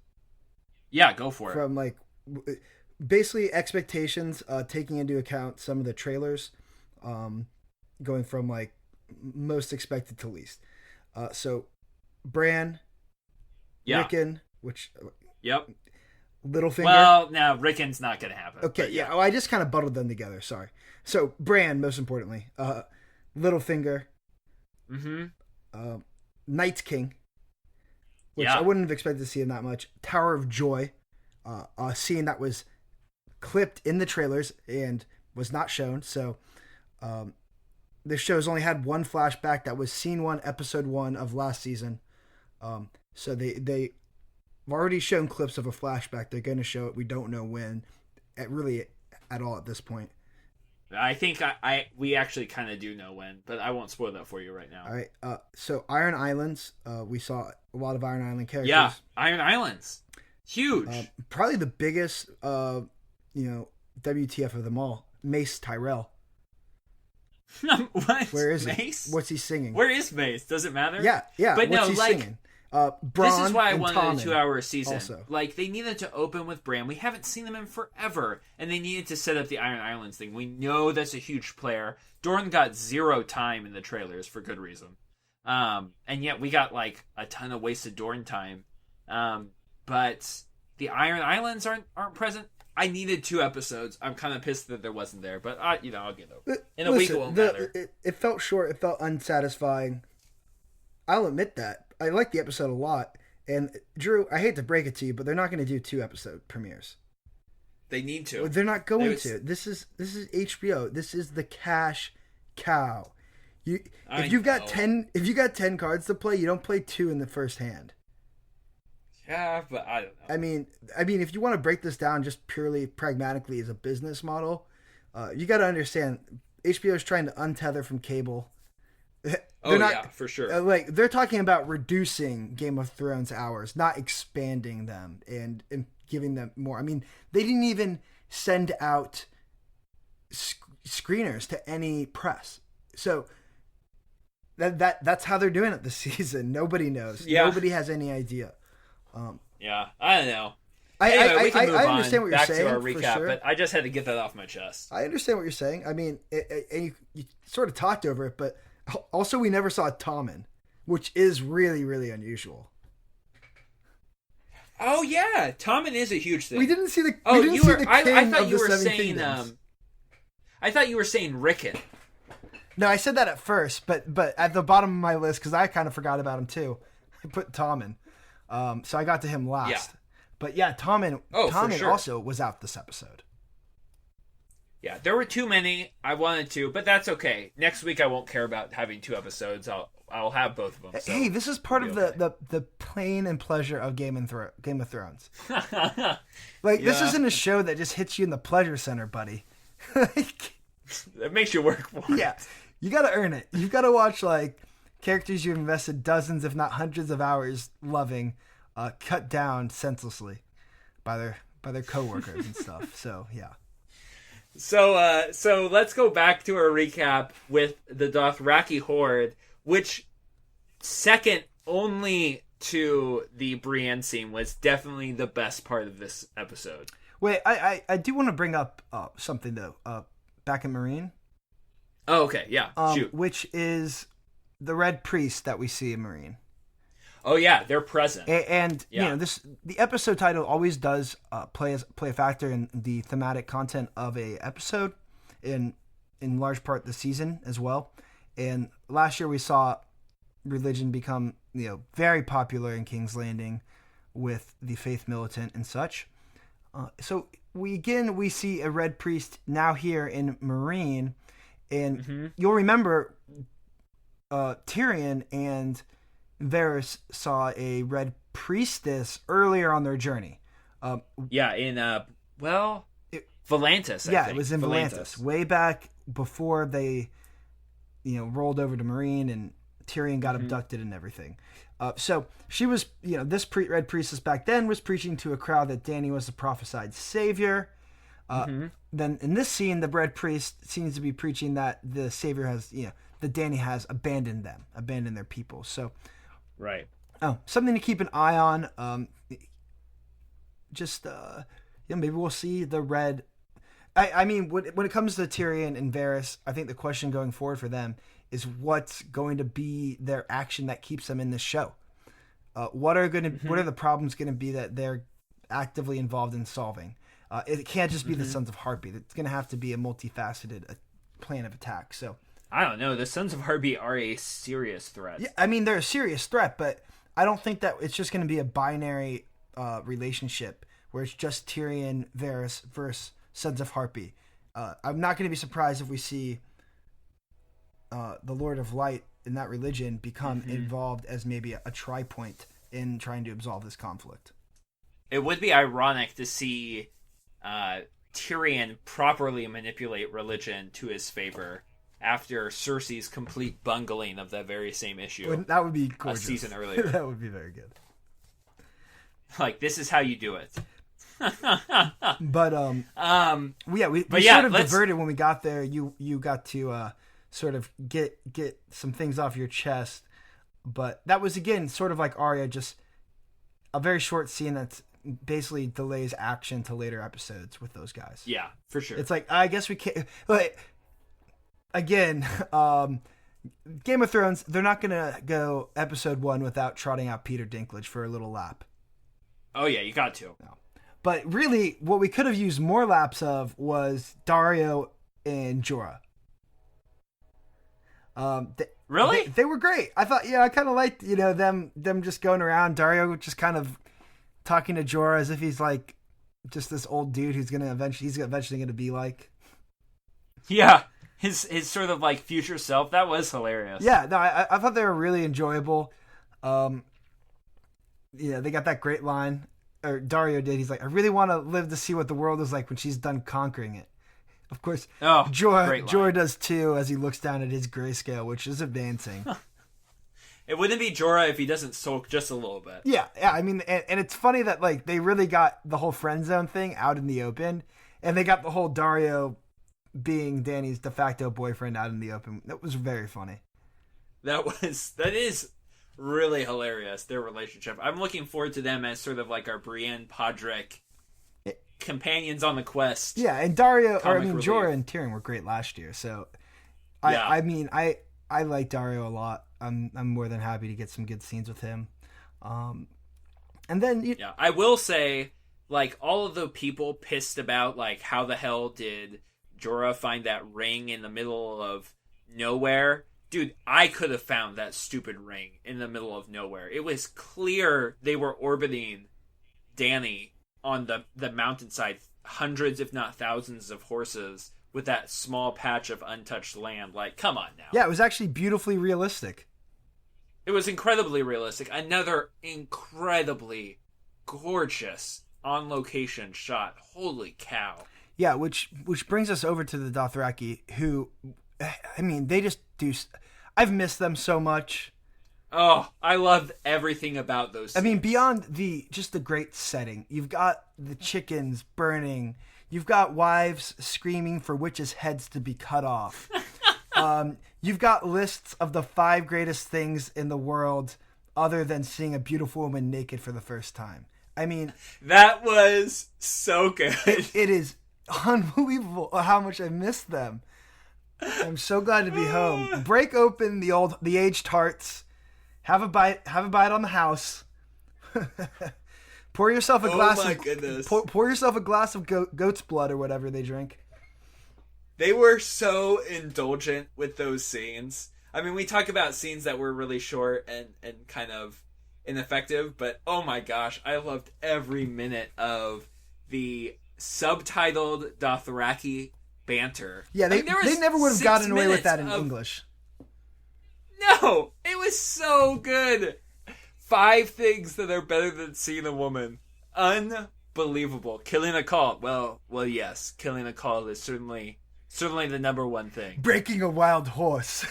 Speaker 2: Yeah, go for it.
Speaker 1: From, like, basically expectations, taking into account some of the trailers, going from, like, most expected to least. So, Bran, Rickon, which...
Speaker 2: Yep.
Speaker 1: Littlefinger.
Speaker 2: Well, now Rickon's not going to happen.
Speaker 1: Okay, yeah. Oh, I just kind of bundled them together. Sorry. So, Bran, most importantly. Littlefinger. Night's King. Which I wouldn't have expected to see him that much. Tower of Joy. A scene that was clipped in the trailers and was not shown. So, this show's only had one flashback. That was scene 1, episode 1 of last season. So, they've already shown clips of a flashback. They're going to show it. We don't know when. At all at this point.
Speaker 2: I think we actually kind of do know when, but I won't spoil that for you right now.
Speaker 1: All right. So Iron Islands, we saw a lot of Iron Island characters.
Speaker 2: Yeah, Iron Islands, huge.
Speaker 1: Probably the biggest, WTF of them all. Mace Tyrell.
Speaker 2: What?
Speaker 1: Where is
Speaker 2: Mace?
Speaker 1: What's he singing?
Speaker 2: Where is Mace? Does it matter?
Speaker 1: Yeah.
Speaker 2: But
Speaker 1: what's
Speaker 2: no,
Speaker 1: he
Speaker 2: like.
Speaker 1: Singing?
Speaker 2: This is why I wanted
Speaker 1: Tommen
Speaker 2: a 2-hour season.
Speaker 1: also.
Speaker 2: Like, they needed to open with Bran. We haven't seen them in forever. And they needed to set up the Iron Islands thing. We know that's a huge player. Dorne got 0 time in the trailers for good reason. And yet we got, like, a ton of wasted Dorne time. But the Iron Islands aren't present. I needed 2 episodes. I'm kind of pissed that there wasn't there. But, I'll get over it. In a week it won't matter.
Speaker 1: It felt short. It felt unsatisfying. I'll admit that. I liked the episode a lot. And Drew, I hate to break it to you, but they're not going to do 2 episode premieres.
Speaker 2: They need to.
Speaker 1: They're not going to. This is HBO. This is the cash cow. If you got 10 cards to play, you don't play 2 in the first hand.
Speaker 2: Yeah, but I don't know.
Speaker 1: I mean, if you want to break this down just purely pragmatically as a business model, you got to understand HBO is trying to untether from cable.
Speaker 2: Yeah, for sure.
Speaker 1: Like, they're talking about reducing Game of Thrones hours, not expanding them and giving them more. I mean, they didn't even send out screeners to any press. So that's how they're doing it this season. Nobody knows. Yeah. Nobody has any idea.
Speaker 2: Yeah, I don't know.
Speaker 1: Anyway,
Speaker 2: we can move
Speaker 1: I understand what you're
Speaker 2: back
Speaker 1: saying.
Speaker 2: To our recap,
Speaker 1: for sure.
Speaker 2: But I just had to get that off my chest.
Speaker 1: I understand what you're saying. I mean, and you sort of talked over it, but also we never saw Tommen, which is really, really unusual.
Speaker 2: Oh yeah, Tommen is a huge thing.
Speaker 1: We didn't see the.
Speaker 2: I thought you were saying. I thought you were saying Rickon.
Speaker 1: No, I said that at first, but at the bottom of my list, because I kind of forgot about him too, I put Tommen. So I got to him last. Yeah. But yeah, Tommen
Speaker 2: sure.
Speaker 1: also was out this episode.
Speaker 2: Yeah, there were too many. I wanted to, but that's okay. Next week I won't care about having 2 episodes. I'll have both of them. So
Speaker 1: hey, this is part of the pain and pleasure of Game of Thrones. This isn't a show that just hits you in the pleasure center, buddy.
Speaker 2: It makes you work for it.
Speaker 1: Yeah, you got to earn it. You've got to watch like characters you've invested dozens, if not hundreds, of hours loving, cut down senselessly by their coworkers and stuff. So yeah.
Speaker 2: So let's go back to our recap with the Dothraki Horde, which second only to the Brienne scene was definitely the best part of this episode.
Speaker 1: Wait, I do want to bring up something though. Back in Meereen.
Speaker 2: Oh, okay, yeah, shoot.
Speaker 1: Which is the Red Priest that we see in Meereen.
Speaker 2: Oh yeah, they're present,
Speaker 1: and you know the episode title always does play a factor in the thematic content of a episode, in large part the season as well. And last year we saw religion become very popular in King's Landing with the Faith Militant and such. So we see a Red Priest now here in Meereen, and you'll remember Tyrion and Varys saw a Red Priestess earlier on their journey.
Speaker 2: In Volantis. I think.
Speaker 1: It was in Volantis, way back before they, rolled over to Meereen and Tyrion got abducted and everything. So she was, this Red Priestess back then was preaching to a crowd that Dany was the prophesied savior. Then in this scene, the Red Priest seems to be preaching that the savior has, that Dany has abandoned their people. So.
Speaker 2: Right.
Speaker 1: Oh, something to keep an eye on. Maybe we'll see the Red. I mean, when it comes to Tyrion and Varys, I think the question going forward for them is what's going to be their action that keeps them in this show. What are the problems going to be that they're actively involved in solving? It can't just be the Sons of Heartbeat. It's going to have to be a multifaceted plan of attack. So.
Speaker 2: I don't know. The Sons of Heartbeat are a serious threat.
Speaker 1: Yeah, I mean, they're a serious threat, but I don't think that it's just going to be a binary relationship where it's just Tyrion, Varys versus Sons of Heartbeat. I'm not going to be surprised if we see the Lord of Light in that religion become involved as maybe a tri-point in trying to absolve this conflict.
Speaker 2: It would be ironic to see Tyrion properly manipulate religion to his favor after Cersei's complete bungling of that very same issue.
Speaker 1: That would be gorgeous.
Speaker 2: A season earlier.
Speaker 1: That would be very good.
Speaker 2: Like, this is how you do it.
Speaker 1: But we sort of diverted when we got there. You got to sort of get some things off your chest, but that was again sort of like Arya, just a very short scene that basically delays action to later episodes with those guys.
Speaker 2: Yeah, for sure.
Speaker 1: It's like, I guess we can't. Like, again, Game of Thrones, they're not gonna go episode 1 without trotting out Peter Dinklage for a little lap.
Speaker 2: Oh yeah, you got to.
Speaker 1: No. But really, what we could have used more laps of was Daario and Jorah.
Speaker 2: Really?
Speaker 1: They were great. I thought, I kind of liked, them just going around. Daario just kind of talking to Jorah as if he's like just this old dude he's eventually going to be like.
Speaker 2: Yeah. His sort of like future self. That was hilarious.
Speaker 1: Yeah, no, I thought they were really enjoyable. They got that great line, or Daario did. He's like, I really want to live to see what the world is like when she's done conquering it. Of course, Jorah does too, as he looks down at his grayscale, which is advancing.
Speaker 2: It wouldn't be Jorah if he doesn't sulk just a little bit.
Speaker 1: Yeah. I mean, and it's funny that like they really got the whole friend zone thing out in the open, and they got the whole Daario being Dany's de facto boyfriend out in the open. That was very funny.
Speaker 2: That is really hilarious, their relationship. I'm looking forward to them as sort of like our Brienne Podrick companions on the quest.
Speaker 1: Yeah, and Jorah and Tyrion were great last year, so I like Daario a lot. I'm more than happy to get some good scenes with him. And then
Speaker 2: I will say, like, all of the people pissed about like how the hell did Jorah find that ring in the middle of nowhere? Dude, I could have found that stupid ring in the middle of nowhere. It was clear they were orbiting Dany on the mountainside, hundreds if not thousands of horses with that small patch of untouched land. Like, come on now.
Speaker 1: Yeah, it was actually beautifully realistic.
Speaker 2: It was incredibly realistic. Another incredibly gorgeous on-location shot. Holy cow.
Speaker 1: Yeah, which brings us over to the Dothraki, who, I mean, they just do. I've missed them so much.
Speaker 2: Oh, I loved everything about those scenes.
Speaker 1: I mean, beyond the great setting, you've got the chickens burning. You've got wives screaming for witches' heads to be cut off. You've got lists of the 5 greatest things in the world other than seeing a beautiful woman naked for the first time. I mean,
Speaker 2: that was so good.
Speaker 1: It is unbelievable how much I missed them. I'm so glad to be home. Break open the aged tarts. Have a bite on the house. Pour yourself a glass. Oh my goodness! Pour yourself a glass of goat's blood or whatever they drink.
Speaker 2: They were so indulgent with those scenes. I mean, we talk about scenes that were really short and kind of ineffective, but oh my gosh, I loved every minute of the subtitled Dothraki banter.
Speaker 1: Yeah, they never would have gotten away with that in English.
Speaker 2: No, it was so good. 5 things that are better than seeing a woman. Unbelievable. Killing a call. Well, yes. Killing a call is certainly the number one thing.
Speaker 1: Breaking a wild horse.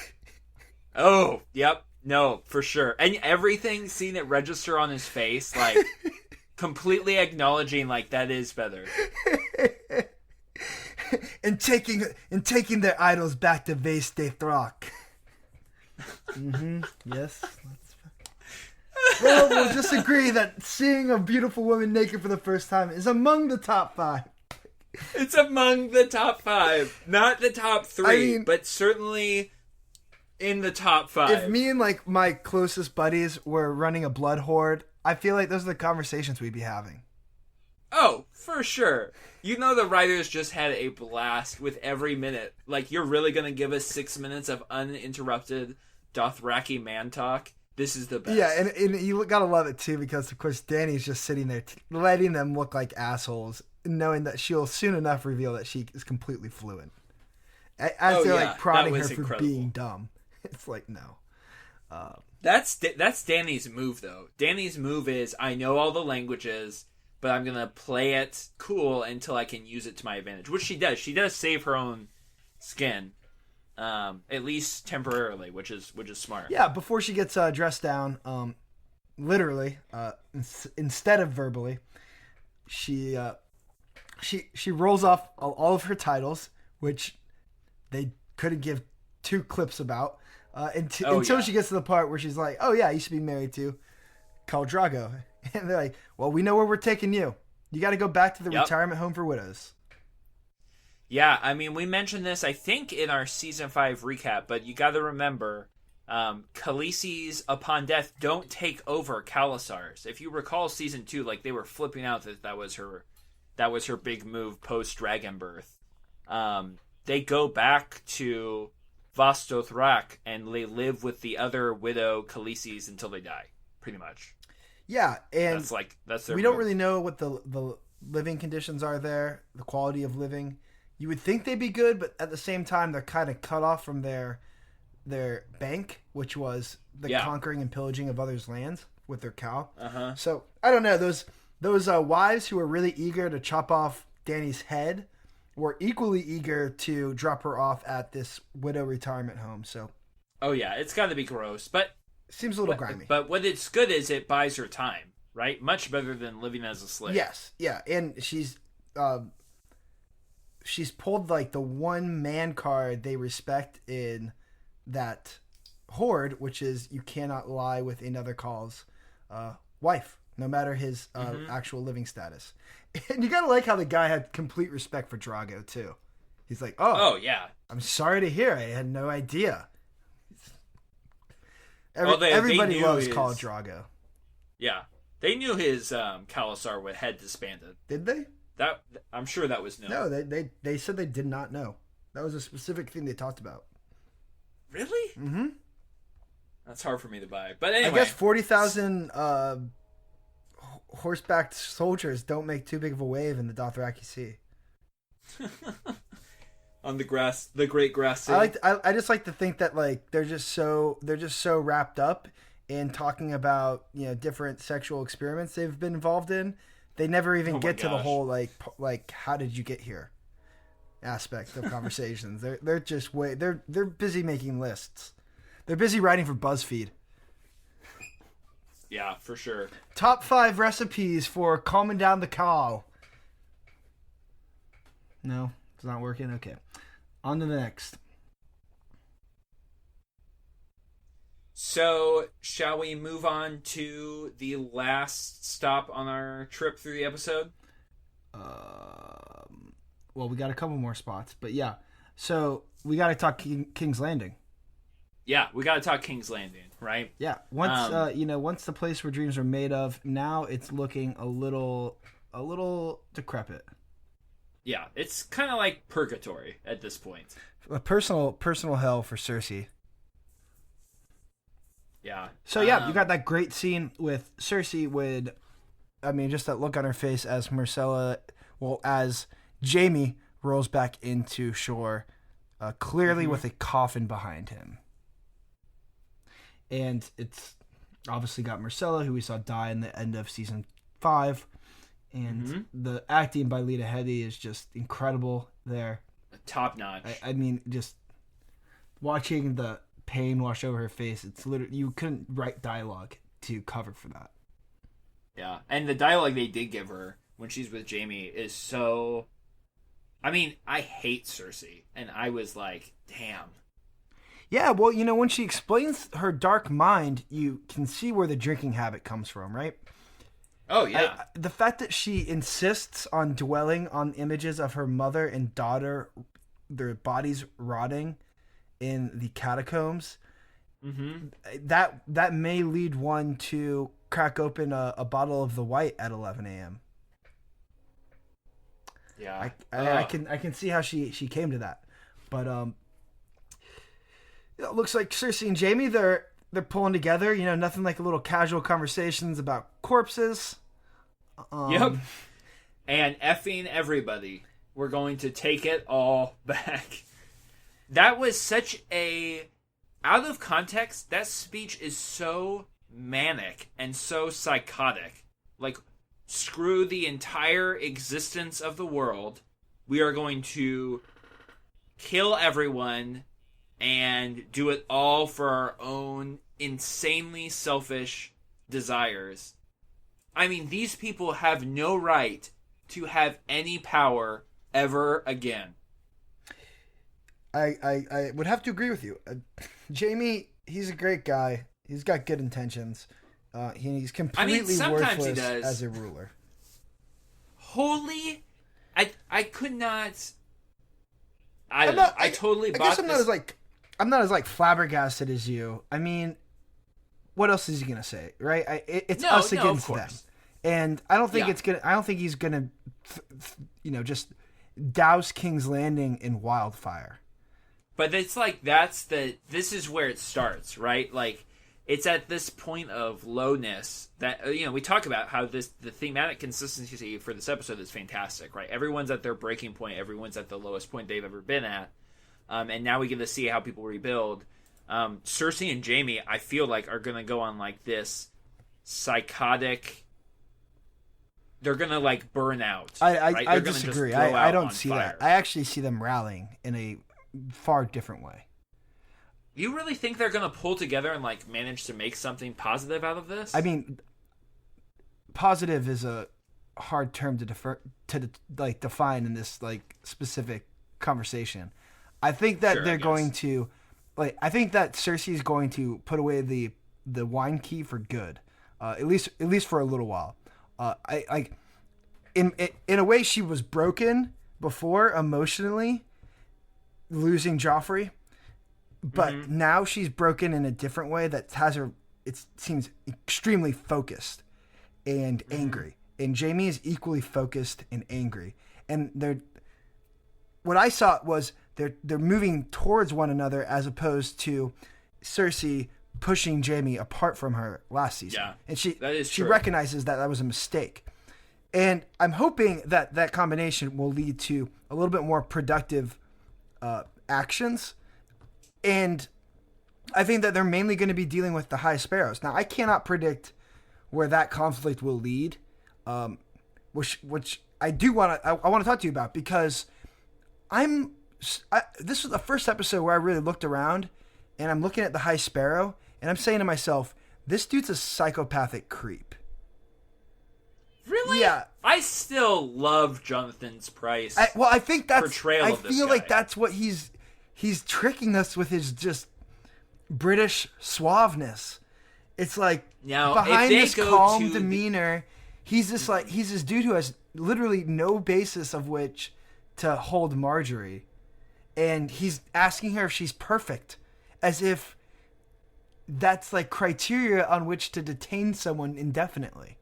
Speaker 2: Oh, yep. No, for sure. And everything, seeing it register on his face, like, completely acknowledging, like, that is better.
Speaker 1: and taking their idols back to Vase de Thrak. Yes. Well, we'll just agree that seeing a beautiful woman naked for the first time is among the top 5.
Speaker 2: It's among the top 5. Not the top 3, but certainly in the top 5.
Speaker 1: If me and like my closest buddies were running a blood horde, I feel like those are the conversations we'd be having.
Speaker 2: Oh, for sure. You know the writers just had a blast with every minute. Like, you're really going to give us 6 minutes of uninterrupted Dothraki man talk? This is the best.
Speaker 1: Yeah, and you gotta love it too, because of course Dany's just sitting there letting them look like assholes, knowing that she'll soon enough reveal that she is completely fluent. As they're like prodding her for being dumb. It's like, no.
Speaker 2: That's Dany's move, though. Dany's move is, I know all the languages, but I'm gonna play it cool until I can use it to my advantage, which she does. She does save her own skin. At least temporarily, which is smart.
Speaker 1: Yeah, before she gets dressed down, literally, instead of verbally, she rolls off all of her titles, which they couldn't give 2 clips about, until she gets to the part where she's like, "Oh yeah, you should be married to Khal Drogo," and they're like, "Well, we know where we're taking you. You got to go back to the retirement home for widows."
Speaker 2: Yeah, I mean, we mentioned this, I think, in our Season 5 recap, but you gotta remember, Khaleesi's, upon death, don't take over Khalasar's. If you recall Season 2, like, they were flipping out that was her big move post-Dragon Birth. They go back to Vaz Dothrak, and they live with the other widow Khaleesi's until they die, pretty much.
Speaker 1: Yeah, and
Speaker 2: that's their
Speaker 1: we
Speaker 2: move.
Speaker 1: don't really know what the living conditions are there, the quality of living. You would think they'd be good, but at the same time, they're kind of cut off from their bank, which was the conquering and pillaging of others' lands with their cow.
Speaker 2: Uh-huh.
Speaker 1: So, I don't know. Those wives who were really eager to chop off Dany's head were equally eager to drop her off at this widow retirement home. So,
Speaker 2: oh, yeah. It's got to be gross, but...
Speaker 1: Seems a little grimy.
Speaker 2: But what it's good is it buys her time, right? Much better than living as a slave.
Speaker 1: Yes, yeah. And she's pulled like the one man card they respect in that horde, which is you cannot lie with another Khal's wife, no matter his actual living status. And you gotta like how the guy had complete respect for Drogo too. He's like, oh yeah, I'm sorry to hear. I had no idea. Everybody loves Khal Drogo.
Speaker 2: Yeah, they knew his Khalasar had disbanded.
Speaker 1: Did they?
Speaker 2: That I'm sure that was known.
Speaker 1: No, they said they did not know. That was a specific thing they talked about.
Speaker 2: Really?
Speaker 1: Mm-hmm.
Speaker 2: That's hard for me to buy. But anyway,
Speaker 1: I guess 40,000 horseback soldiers don't make too big of a wave in the Dothraki Sea.
Speaker 2: On the great grass sea.
Speaker 1: I just like to think that like they're just so wrapped up in talking about, you know, different sexual experiments they've been involved in. They never even get to the whole like how did you get here aspect of conversations. they're just they're busy making lists. They're busy writing for BuzzFeed.
Speaker 2: Yeah, for sure.
Speaker 1: Top 5 recipes for calming down the Khal. No, it's not working. Okay, on to the next.
Speaker 2: So, shall we move on to the last stop on our trip through the episode?
Speaker 1: Well, we got a couple more spots, but yeah. So, we got to talk King's Landing.
Speaker 2: Yeah, we got to talk King's Landing, right?
Speaker 1: Yeah. Once the place where dreams are made of, now it's looking a little decrepit.
Speaker 2: Yeah, it's kind of like purgatory at this point.
Speaker 1: A personal hell for Cersei.
Speaker 2: Yeah.
Speaker 1: So yeah, you got that great scene with Cersei just that look on her face as as Jaime rolls back into shore, clearly with a coffin behind him. And it's obviously got Myrcella, who we saw die in the end of season 5. And the acting by Lita Headey is just incredible there.
Speaker 2: Top notch.
Speaker 1: I mean, just watching the pain wash over her face, it's literally, you couldn't write dialogue to cover for that.
Speaker 2: Yeah, and the dialogue they did give her when she's with Jaime is so... I mean, I hate Cersei, and I was like, damn.
Speaker 1: Yeah, well, when she explains her dark mind, you can see where the drinking habit comes from, right?
Speaker 2: Oh, yeah.
Speaker 1: The fact that she insists on dwelling on images of her mother and daughter, their bodies rotting in the catacombs, that may lead one to crack open a bottle of the white at 11 a.m.
Speaker 2: Yeah.
Speaker 1: I can see how she came to that. But it looks like Cersei and Jaime, they're pulling together, nothing like a little casual conversations about corpses.
Speaker 2: Yep. And effing everybody. We're going to take it all back. That was such a... Out of context, that speech is so manic and so psychotic. Like, screw the entire existence of the world. We are going to kill everyone and do it all for our own insanely selfish desires. I mean, these people have no right to have any power ever again.
Speaker 1: I would have to agree with you. Jaime, he's a great guy. He's got good intentions. He's completely worthless as a ruler.
Speaker 2: Holy... I could not... I totally bought this.
Speaker 1: I'm not as flabbergasted as you. I mean, what else is he gonna say, right? It's us against them, and I don't think I don't think he's gonna, just douse King's Landing in wildfire.
Speaker 2: But it's like this is where it starts, right? Like, it's at this point of lowness that we talk about how the thematic consistency for this episode is fantastic, right? Everyone's at their breaking point. Everyone's at the lowest point they've ever been at. And now we get to see how people rebuild. Cersei and Jaime, I feel like, are going to go on like this psychotic... They're going to burn out.
Speaker 1: I disagree. I don't see that. I actually see them rallying in a far different way.
Speaker 2: You really think they're going to pull together and manage to make something positive out of this?
Speaker 1: I mean, positive is a hard term to define in this specific conversation. I think that they're going to, I think that Cersei is going to put away the wine key for good, at least for a little while. In a way, she was broken before emotionally, losing Joffrey, but now she's broken in a different way that has her. It seems extremely focused and angry, and Jaime is equally focused and angry, and what I saw was they're moving towards one another as opposed to Cersei pushing Jaime apart from her last season. Yeah, and she recognizes that was a mistake. And I'm hoping that combination will lead to a little bit more productive actions. And I think that they're mainly going to be dealing with the High Sparrows. Now, I cannot predict where that conflict will lead, which I do want to talk to you about, because this was the first episode where I really looked around, and I'm looking at the High Sparrow, and I'm saying to myself, this dude's a psychopathic creep.
Speaker 2: Really?
Speaker 1: Yeah.
Speaker 2: I still love Jonathan Pryce.
Speaker 1: I think that's
Speaker 2: portrayal of this guy.
Speaker 1: I feel like that's what he's tricking us with his just British suaveness. It's like
Speaker 2: now,
Speaker 1: behind this calm demeanor, he's this dude who has literally no basis of which to hold Marjorie, and he's asking her if she's perfect, as if that's like criteria on which to detain someone indefinitely.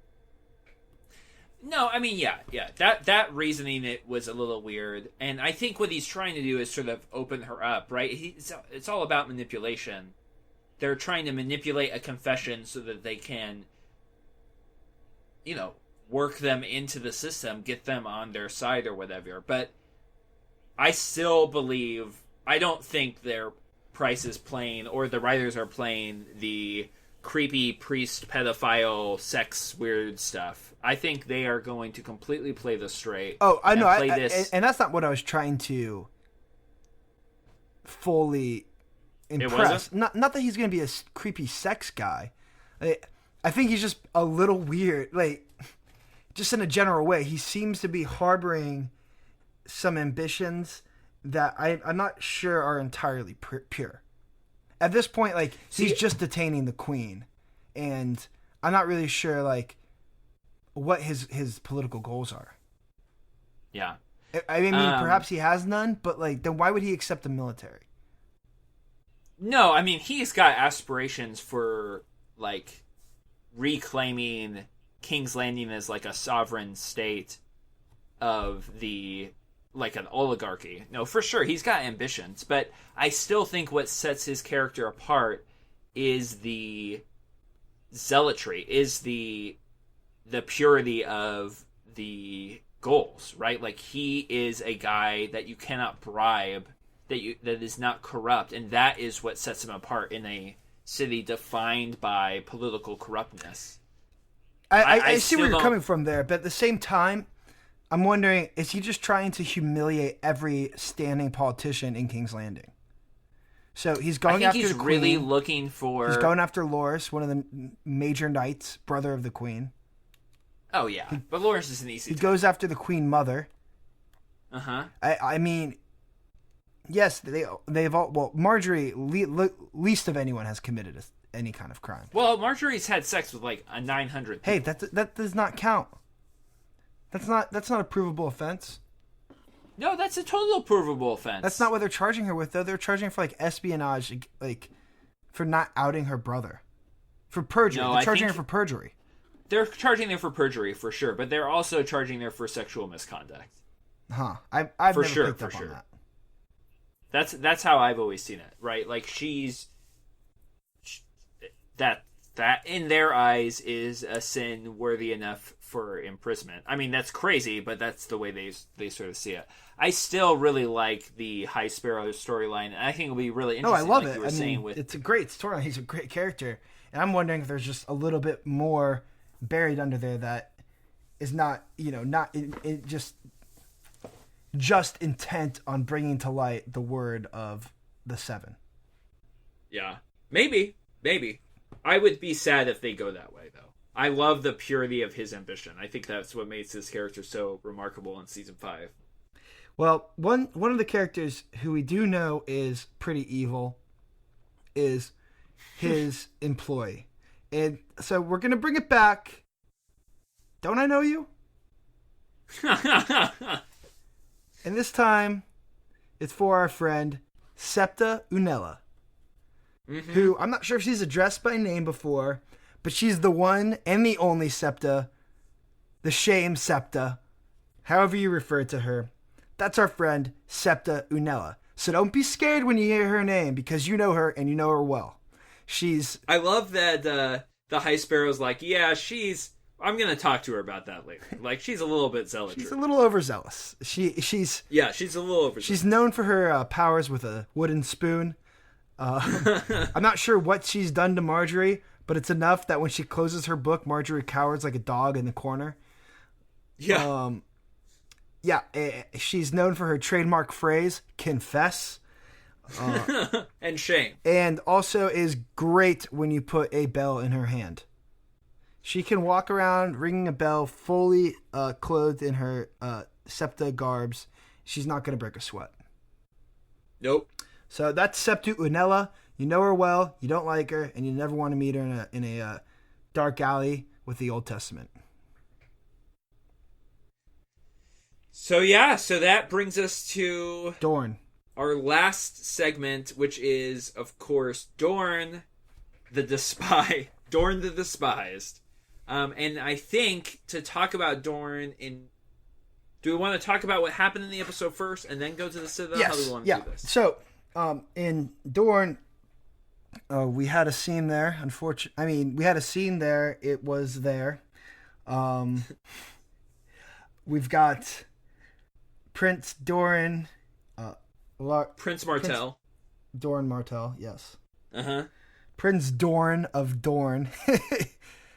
Speaker 2: No, I mean, yeah. That reasoning, it was a little weird, and I think what he's trying to do is sort of open her up, right? It's all about manipulation. They're trying to manipulate a confession so that they can, work them into the system, get them on their side or whatever. But I still believe, I don't think their price is playing, or the writers are playing the creepy priest pedophile sex weird stuff. I think they are going to completely play this straight.
Speaker 1: Oh, I know. And that's not what I was trying to fully impress. Not that he's going to be a creepy sex guy. I think he's just a little weird. Like, just in a general way, he seems to be harboring some ambitions that I'm not sure are entirely pure. At this point, like, he's just detaining the queen, and I'm not really sure, like, what his political goals are.
Speaker 2: Yeah.
Speaker 1: I mean, perhaps he has none, but, like, then why would he accept the military?
Speaker 2: No, I mean, he's got aspirations for, like, reclaiming King's Landing as, like, a sovereign state of like an oligarchy. No, for sure, he's got ambitions, but I still think what sets his character apart is the zealotry, is the purity of the goals, right? Like, he is a guy that you cannot bribe, that is not corrupt, and that is what sets him apart in a city defined by political corruptness.
Speaker 1: I see where you're coming from there, but at the same time, I'm wondering, is he just trying to humiliate every standing politician in King's Landing? So he's going after the queen.
Speaker 2: Really looking for...
Speaker 1: He's going after Loras, one of the major knights, brother of the queen.
Speaker 2: Oh, yeah. But Loras is an easy
Speaker 1: He goes after the queen mother.
Speaker 2: Uh-huh.
Speaker 1: I mean, yes, they've all... Well, Marjorie, least of anyone, has committed any kind of crime.
Speaker 2: Well, Marjorie's had sex with, like, a 900 people.
Speaker 1: Hey, that does not count. That's not a provable offense.
Speaker 2: No, that's a total provable offense.
Speaker 1: That's not what they're charging her with, though. They're charging her for, like, espionage, like, for not outing her brother. For perjury. No, they're charging her for perjury.
Speaker 2: They're charging her for perjury, for sure, but they're also charging her for sexual misconduct.
Speaker 1: Huh. I've never picked up on that.
Speaker 2: That's how I've always seen it, right? Like, that in their eyes is a sin worthy enough for imprisonment. I mean, that's crazy, but that's the way they sort of see it. I still really like the High Sparrow storyline, and I think it'll be really interesting.
Speaker 1: No, I love it. It's a great storyline. He's a great character, and I'm wondering if there's just a little bit more buried under there that is not just intent on bringing to light the word of the Seven.
Speaker 2: Yeah, maybe. I would be sad if they go that way, though. I love the purity of his ambition. I think that's what makes his character so remarkable in season 5.
Speaker 1: Well, one of the characters who we do know is pretty evil is his employee. And so we're going to bring it back. Don't I know you? And this time, it's for our friend Septa Unella. Mm-hmm. Who, I'm not sure if she's addressed by name before, but she's the one and the only Septa, the shame Septa, however you refer to her. That's our friend Septa Unella. So don't be scared when you hear her name, because you know her and you know her well.
Speaker 2: I love that the High Sparrow's like, yeah, I'm going to talk to her about that later. Like, she's a little bit zealous.
Speaker 1: She's a little overzealous. She's
Speaker 2: a little overzealous.
Speaker 1: She's known for her powers with a wooden spoon. I'm not sure what she's done to Marjorie, but it's enough that when she closes her book, Marjorie cowers like a dog in the corner.
Speaker 2: Yeah.
Speaker 1: She's known for her trademark phrase, confess.
Speaker 2: And shame.
Speaker 1: And also is great when you put a bell in her hand. She can walk around ringing a bell fully clothed in her Septa garbs. She's not going to break a sweat.
Speaker 2: Nope.
Speaker 1: So that's Septa Unella. You know her well, you don't like her, and you never want to meet her in a dark alley with the Old Testament.
Speaker 2: So that brings us to
Speaker 1: Dorne.
Speaker 2: Our last segment, which is, of course, Dorne the Despised. Dorne the Despised. And I think to talk about Dorne do we want to talk about what happened in the episode first and then go to the Citadel?
Speaker 1: Yes.
Speaker 2: How do we want to do this?
Speaker 1: So, in Dorne, we had a scene there. We had a scene there. It was there. We've got Prince Doran.
Speaker 2: Prince Martell.
Speaker 1: Doran Martell, yes.
Speaker 2: Uh-huh.
Speaker 1: Prince Dorne of Dorne.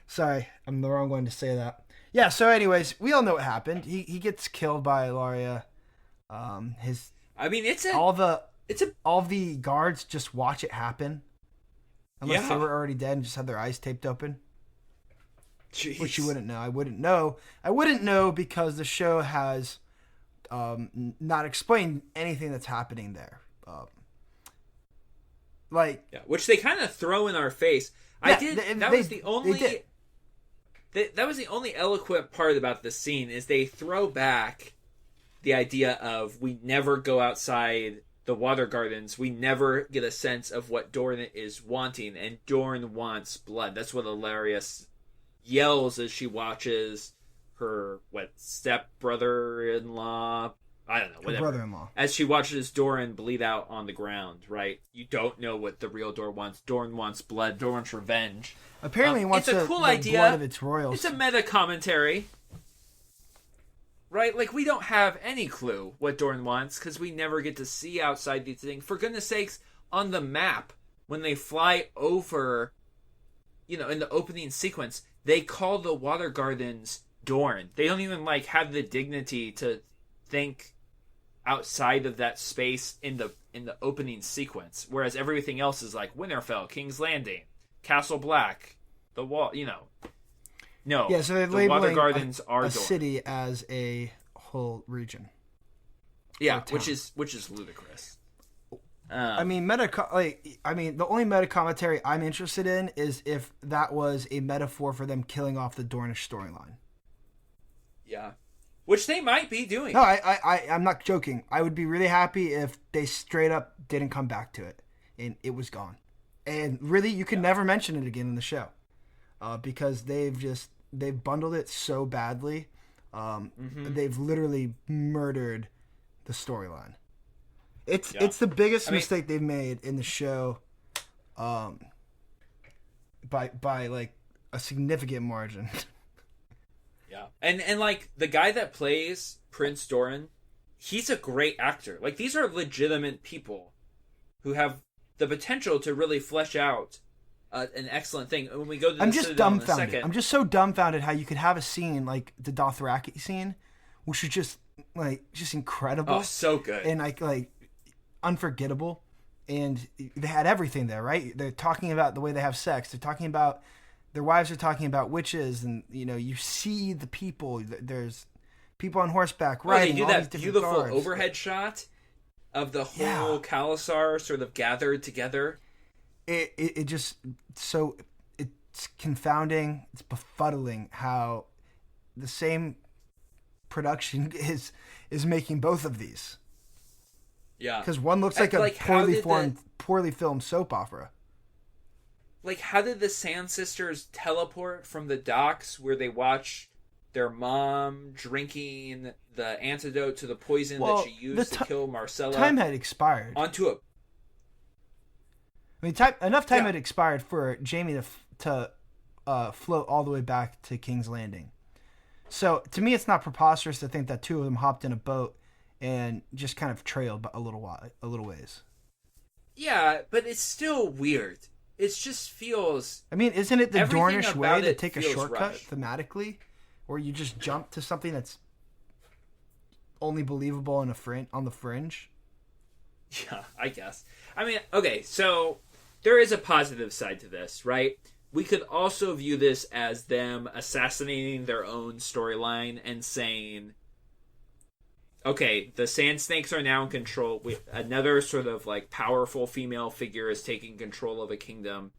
Speaker 1: Sorry, I'm the wrong one to say that. Yeah, so anyways, we all know what happened. He gets killed by Ilaria. All the guards just watch it happen. Unless they were already dead and just had their eyes taped open.
Speaker 2: Jeez.
Speaker 1: Which you wouldn't know. I wouldn't know. I wouldn't know because the show has not explained anything that's happening there.
Speaker 2: Which they kind of throw in our face. That was the only eloquent part about this scene is they throw back the idea of we never go outside the water gardens. We never get a sense of what Dorne is wanting, and Dorne wants blood. That's what Illyria yells as she watches her step-brother-in-law, I don't know, whatever.
Speaker 1: Brother-in-law.
Speaker 2: As she watches Dorne bleed out on the ground, right? You don't know what the real Dorne wants. Dorne wants blood. Dorne wants revenge.
Speaker 1: Apparently, he wants
Speaker 2: it's a cool idea.
Speaker 1: Blood of its royals.
Speaker 2: It's a meta commentary, right? Like, we don't have any clue what Dorne wants because we never get to see outside these things. For goodness sakes, on the map, when they fly over, in the opening sequence, they call the water gardens Dorne. They don't even have the dignity to think outside of that space in the opening sequence, whereas everything else is like Winterfell, King's Landing, Castle Black, the wall. No.
Speaker 1: Yeah, so they're
Speaker 2: the
Speaker 1: labeling
Speaker 2: water gardens are
Speaker 1: a
Speaker 2: Dorne.
Speaker 1: city as a whole region.
Speaker 2: Yeah, which is ludicrous.
Speaker 1: The only meta commentary I'm interested in is if that was a metaphor for them killing off the Dornish storyline.
Speaker 2: Yeah, which they might be doing.
Speaker 1: No, I'm not joking. I would be really happy if they straight up didn't come back to it and it was gone. And really, you can never mention it again in the show because they've bundled it so badly. They've literally murdered the storyline. It's the biggest mistake they've made in the show, by a significant margin.
Speaker 2: Yeah, and the guy that plays Prince Doran, he's a great actor. These are legitimate people who have the potential to really flesh out an excellent thing. When we go to the Citadel in a second,
Speaker 1: I'm just so dumbfounded how you could have a scene like the Dothraki scene, which is just incredible.
Speaker 2: Oh, so good.
Speaker 1: And unforgettable. And they had everything there, right? They're talking about the way they have sex. They're talking about their wives are talking about witches, and you see the people. There's people on horseback riding.
Speaker 2: They do
Speaker 1: all
Speaker 2: that
Speaker 1: these different
Speaker 2: beautiful
Speaker 1: guards.
Speaker 2: overhead shot of the whole Khalasar sort of gathered together.
Speaker 1: It's confounding. It's befuddling how the same production is making both of these.
Speaker 2: Yeah,
Speaker 1: because one looks like a poorly filmed soap opera.
Speaker 2: How did the Sand Sisters teleport from the docks where they watch their mom drinking the antidote to the poison that she used to kill Marcella?
Speaker 1: Time had expired. Enough time had expired for Jaime to float all the way back to King's Landing. So to me, it's not preposterous to think that two of them hopped in a boat and just kind of trailed a little ways.
Speaker 2: Yeah, but it's still weird. It just feels...
Speaker 1: isn't it the Dornish way to take a shortcut
Speaker 2: rushed.
Speaker 1: thematically? Or you just jump to something that's only believable on the fringe?
Speaker 2: Yeah, I guess. Okay, so there is a positive side to this, right? We could also view this as them assassinating their own storyline and saying, okay, the Sand Snakes are now in control. Another sort of like powerful female figure is taking control of a kingdom,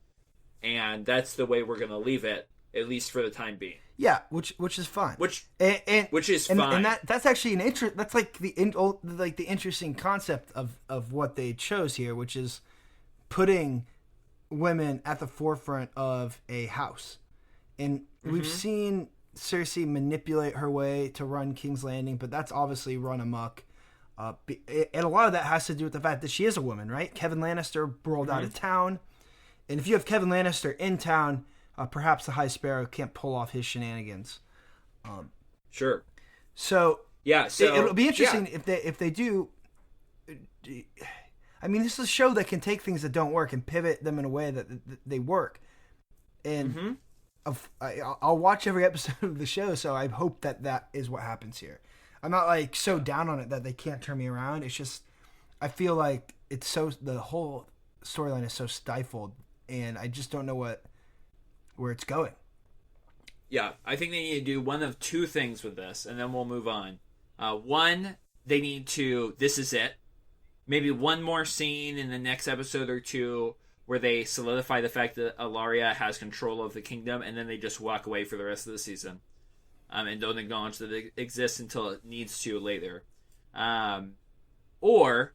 Speaker 2: and that's the way we're going to leave it, at least for the time being.
Speaker 1: Yeah, which is fine.
Speaker 2: Which is
Speaker 1: fine.
Speaker 2: And
Speaker 1: that's actually that's like the interesting concept of what they chose here, which is putting women at the forefront of a house. And we've seen Cersei manipulate her way to run King's Landing, but that's obviously run amok. And a lot of that has to do with the fact that she is a woman, right? Kevin Lannister rolled out of town. And if you have Kevin Lannister in town, perhaps the High Sparrow can't pull off his shenanigans.
Speaker 2: Sure.
Speaker 1: So
Speaker 2: yeah,
Speaker 1: it'll be interesting if they do. I mean, this is a show that can take things that don't work and pivot them in a way that they work. And I'll watch every episode of the show, so I hope that is what happens here. I'm not like so down on it that they can't turn me around. It's just I feel like the whole storyline is so stifled, and I just don't know where it's going.
Speaker 2: Yeah, I think they need to do one of two things with this, and then we'll move on. One, they need to, this is it, maybe one more scene in the next episode or two where they solidify the fact that Ilaria has control of the kingdom, and then they just walk away for the rest of the season. And don't acknowledge that it exists until it needs to later. Or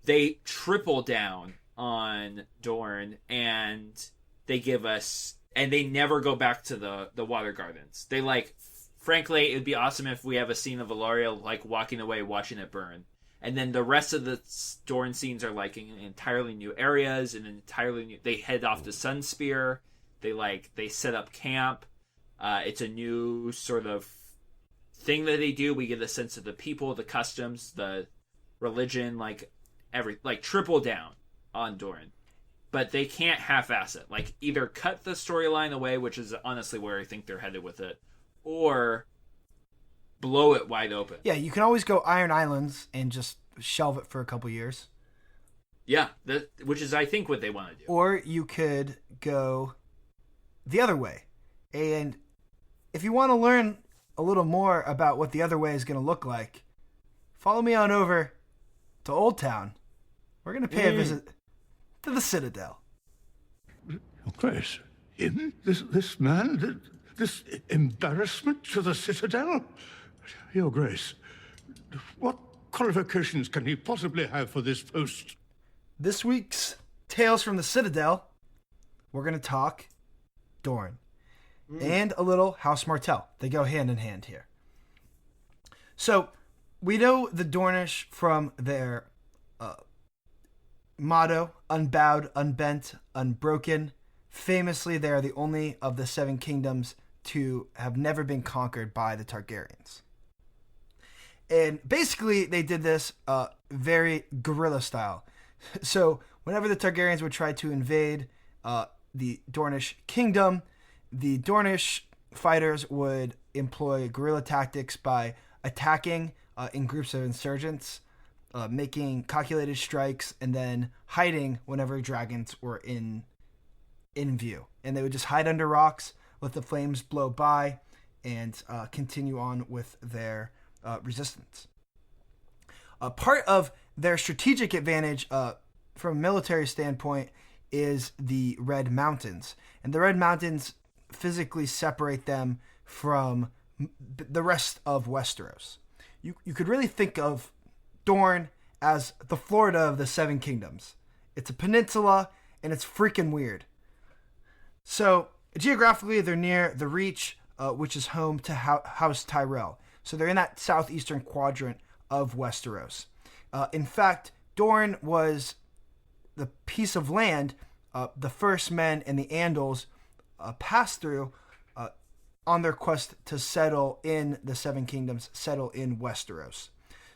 Speaker 2: they triple down on Dorne, and they give us... And they never go back to the water gardens. They frankly, it would be awesome if we have a scene of Ilaria walking away, watching it burn. And then the rest of the Dorne scenes are in entirely new areas and entirely new. They head off to Sunspear. They set up camp. It's a new sort of thing that they do. We get a sense of the people, the customs, the religion, triple down on Dorne. But they can't half-ass it. Either cut the storyline away, which is honestly where I think they're headed with it, or blow it wide open.
Speaker 1: Yeah, you can always go Iron Islands and just shelve it for a couple years.
Speaker 2: Yeah, which is, I think, what they want to do.
Speaker 1: Or you could go the other way. And if you want to learn a little more about what the other way is going to look like, follow me on over to Old Town. We're going to pay a visit to the Citadel.
Speaker 5: Your Grace, him? This man? This embarrassment to the Citadel? Your Grace, what qualifications can he possibly have for this post?
Speaker 1: This week's Tales from the Citadel, we're going to talk Dorne. And a little House Martell. They go hand in hand here. So, we know the Dornish from their motto, unbowed, unbent, unbroken. Famously, they are the only of the seven kingdoms to have never been conquered by the Targaryens. And basically, they did this very guerrilla style. So, whenever the Targaryens would try to invade the Dornish kingdom, the Dornish fighters would employ guerrilla tactics by attacking in groups of insurgents, making calculated strikes, and then hiding whenever dragons were in view. And they would just hide under rocks, let the flames blow by, and continue on with their resistance. Part of their strategic advantage from a military standpoint is the Red Mountains. And the Red Mountains physically separate them from the rest of Westeros. You could really think of Dorne as the Florida of the Seven Kingdoms. It's a peninsula, and it's freaking weird. So, geographically, they're near the Reach, which is home to House Tyrell. So they're in that southeastern quadrant of Westeros. In fact, Dorne was the piece of land the first men and the Andals passed through on their quest to settle in the Seven Kingdoms, settle in Westeros.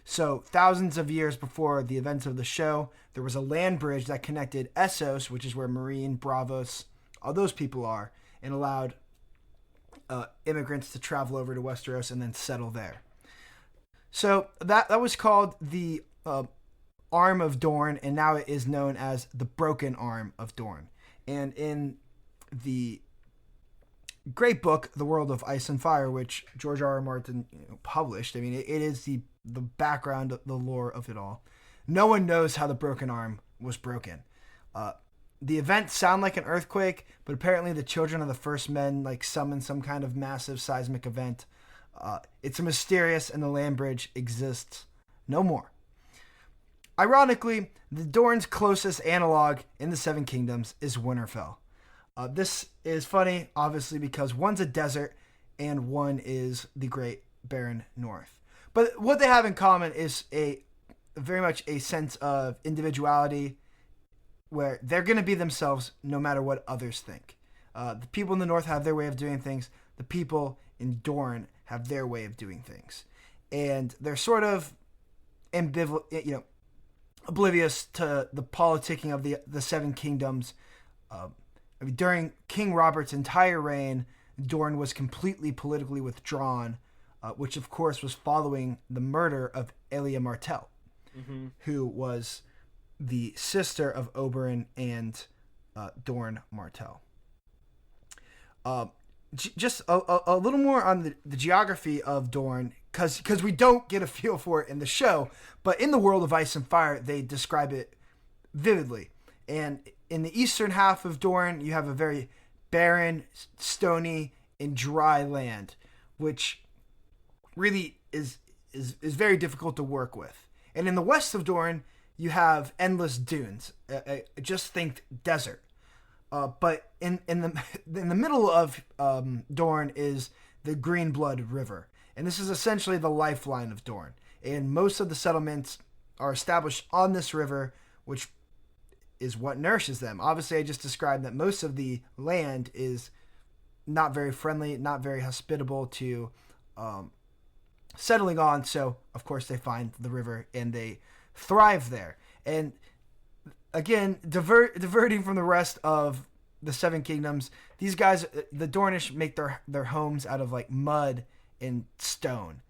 Speaker 1: So thousands of years before the events of the show, there was a land bridge that connected Essos, which is where Marine, Bravos, all those people are, and allowed immigrants to travel over to Westeros and then settle there. So that was called the Arm of Dorne, and now it is known as the Broken Arm of Dorne. And in the great book, The World of Ice and Fire, which George R. R. Martin published, I mean, it is the the background, the lore of it all. No one knows how the broken arm was broken. The events sound like an earthquake, but apparently the children of the first men like summoned some kind of massive seismic event. It's mysterious, and the land bridge exists no more. Ironically, the Dorne's closest analog in the Seven Kingdoms is Winterfell. This is funny, obviously, because one's a desert and one is the Great Barren North. But what they have in common is very much a sense of individuality, where they're going to be themselves no matter what others think. The people in the North have their way of doing things. The people in Dorne have their way of doing things. And they're sort of ambivalent, oblivious to the politicking of the Seven Kingdoms. During King Robert's entire reign, Dorne was completely politically withdrawn, which of course was following the murder of Elia Martell, who was the sister of Oberyn and Dorne Martell. Just a little more on the geography of Dorne, because we don't get a feel for it in the show, but in the world of Ice and Fire, they describe it vividly. And in the eastern half of Dorne, you have a very barren, stony, and dry land, which really is very difficult to work with. And in the west of Dorne, you have endless dunes. Just think desert. But in the middle of Dorne is the Greenblood River, and this is essentially the lifeline of Dorne. And most of the settlements are established on this river, which is what nourishes them. Obviously, I just described that most of the land is not very friendly, not very hospitable to settling on. So, of course, they find the river and they thrive there. And again, diverting from the rest of the Seven Kingdoms, these guys, the Dornish, make their homes out of like mud and stone,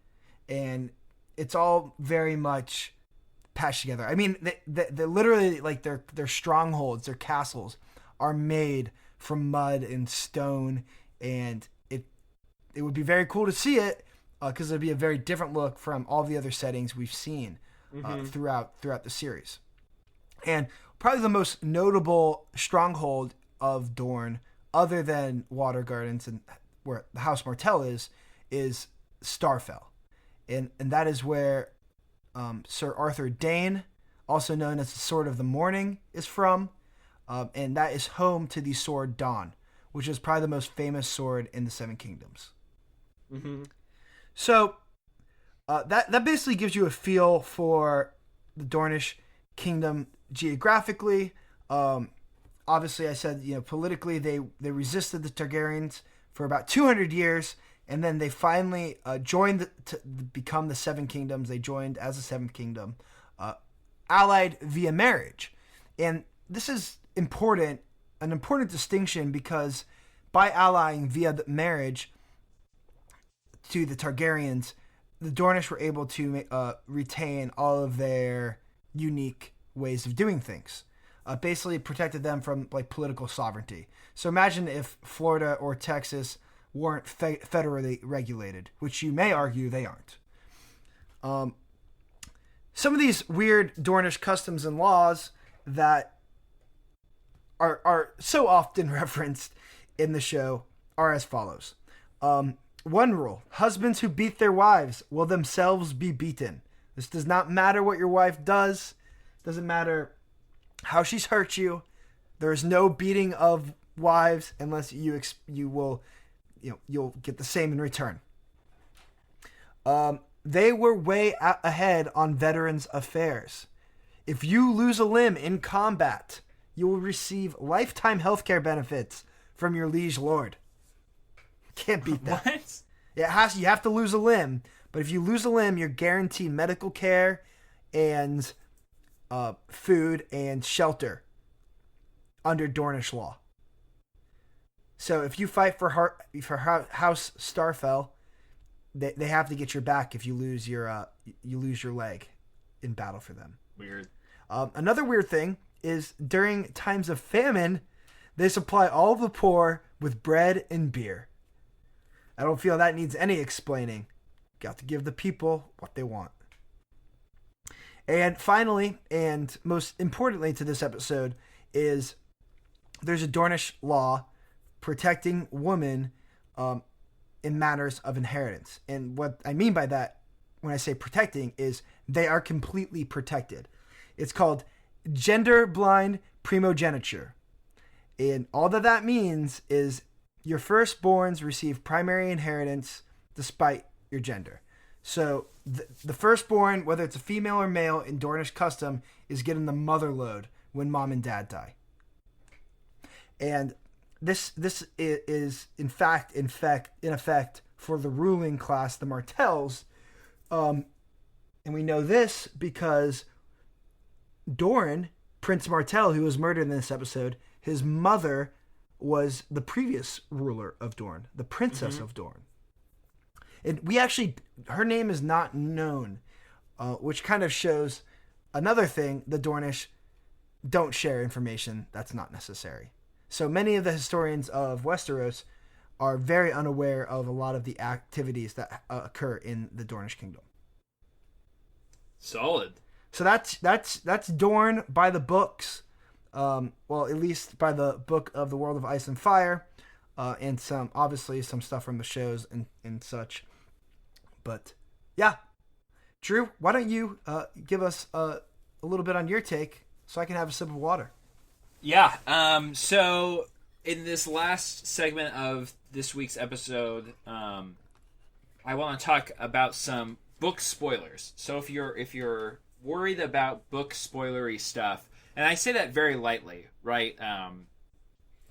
Speaker 1: and it's all very much patched together. I mean, they literally, like, their strongholds, their castles, are made from mud and stone, and it would be very cool to see it, because it'd be a very different look from all the other settings we've seen throughout the series. And probably the most notable stronghold of Dorne, other than Water Gardens and where the House Martell is Starfell. And that is where Sir Arthur Dayne, also known as the Sword of the Morning, is from. And that is home to the sword Dawn, which is probably the most famous sword in the Seven Kingdoms. Mm-hmm. So that basically gives you a feel for the Dornish kingdom geographically. Obviously, I said, politically, they resisted the Targaryens for about 200 years, and then they finally joined to become the Seven Kingdoms. They joined as a Seventh Kingdom, allied via marriage. And this is an important distinction, because by allying via the marriage to the Targaryens, the Dornish were able to retain all of their unique ways of doing things. Basically protected them from like political sovereignty. So imagine if Florida or Texas weren't federally regulated, which you may argue they aren't. Some of these weird Dornish customs and laws that are so often referenced in the show are as follows. One rule: husbands who beat their wives will themselves be beaten. This does not matter what your wife does. Doesn't matter how she's hurt you. There is no beating of wives unless you'll get the same in return. They were way ahead on veterans' affairs. If you lose a limb in combat, you will receive lifetime healthcare benefits from your liege lord. Can't beat that.
Speaker 2: What?
Speaker 1: You have to lose a limb, but if you lose a limb, you're guaranteed medical care and food and shelter under Dornish law. So if you fight for House Starfell, they have to get your back if you lose your leg in battle for them.
Speaker 2: Weird.
Speaker 1: Another weird thing is during times of famine, they supply all the poor with bread and beer. I don't feel that needs any explaining. Got to give the people what they want. And finally, and most importantly to this episode, is there's a Dornish law protecting women in matters of inheritance. And what I mean by that, when I say protecting, is they are completely protected. It's called gender-blind primogeniture. And all that means is your firstborns receive primary inheritance despite your gender. So the firstborn, whether it's a female or male in Dornish custom, is given the mother lode when mom and dad die. And this is in effect for the ruling class, the Martells. And we know this because Dorne, Prince Martell, who was murdered in this episode, his mother was the previous ruler of Dorne, the Princess of Dorne. And her name is not known, which kind of shows another thing: the Dornish don't share information that's not necessary. So many of the historians of Westeros are very unaware of a lot of the activities that occur in the Dornish kingdom.
Speaker 2: Solid.
Speaker 1: So that's Dorne by the books. Well, at least by the book of the World of Ice and Fire, and some stuff from the shows and such. But yeah, Drew, why don't you give us a little bit on your take so I can have a sip of water?
Speaker 2: Yeah. So in this last segment of this week's episode, I want to talk about some book spoilers. So if you're worried about book spoilery stuff, and I say that very lightly, right?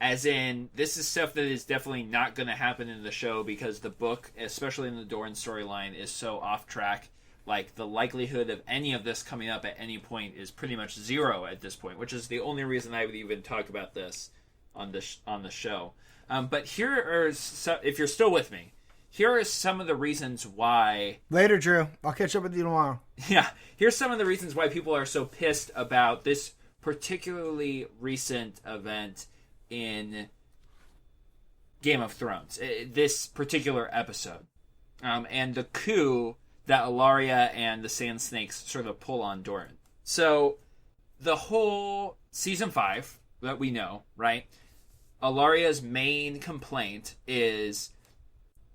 Speaker 2: As in, this is stuff that is definitely not going to happen in the show because the book, especially in the Dorne storyline, is so off track. Like, the likelihood of any of this coming up at any point is pretty much zero at this point, which is the only reason I would even talk about this on the show. But here are if you're still with me, here are some of the reasons why...
Speaker 1: Later, Drew. I'll catch up with you tomorrow.
Speaker 2: Yeah, here's some of the reasons why people are so pissed about this particularly recent event in Game of Thrones, this particular episode, and the coup that Ellaria and the Sand Snakes sort of pull on Dorne. So the whole season 5 that we know, right? Ellaria's main complaint is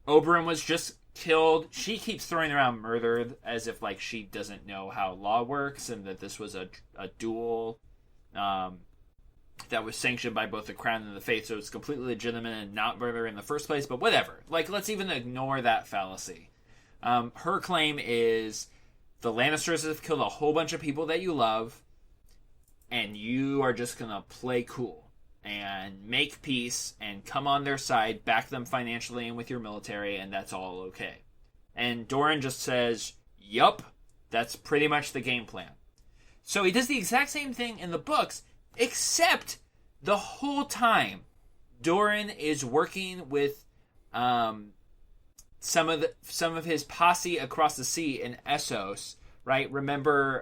Speaker 2: Oberyn was just killed. She keeps throwing around murdered as if like she doesn't know how law works and that this was a duel that was sanctioned by both the Crown and the Faith, so it's completely legitimate and not murder in the first place. But whatever. Like, let's even ignore that fallacy. Her claim is the Lannisters have killed a whole bunch of people that you love, and you are just gonna play cool and make peace and come on their side, back them financially and with your military, and that's all okay. And Doran just says, yup, that's pretty much the game plan. So he does the exact same thing in the books, except the whole time Doran is working with some of his posse across the sea in Essos, right? Remember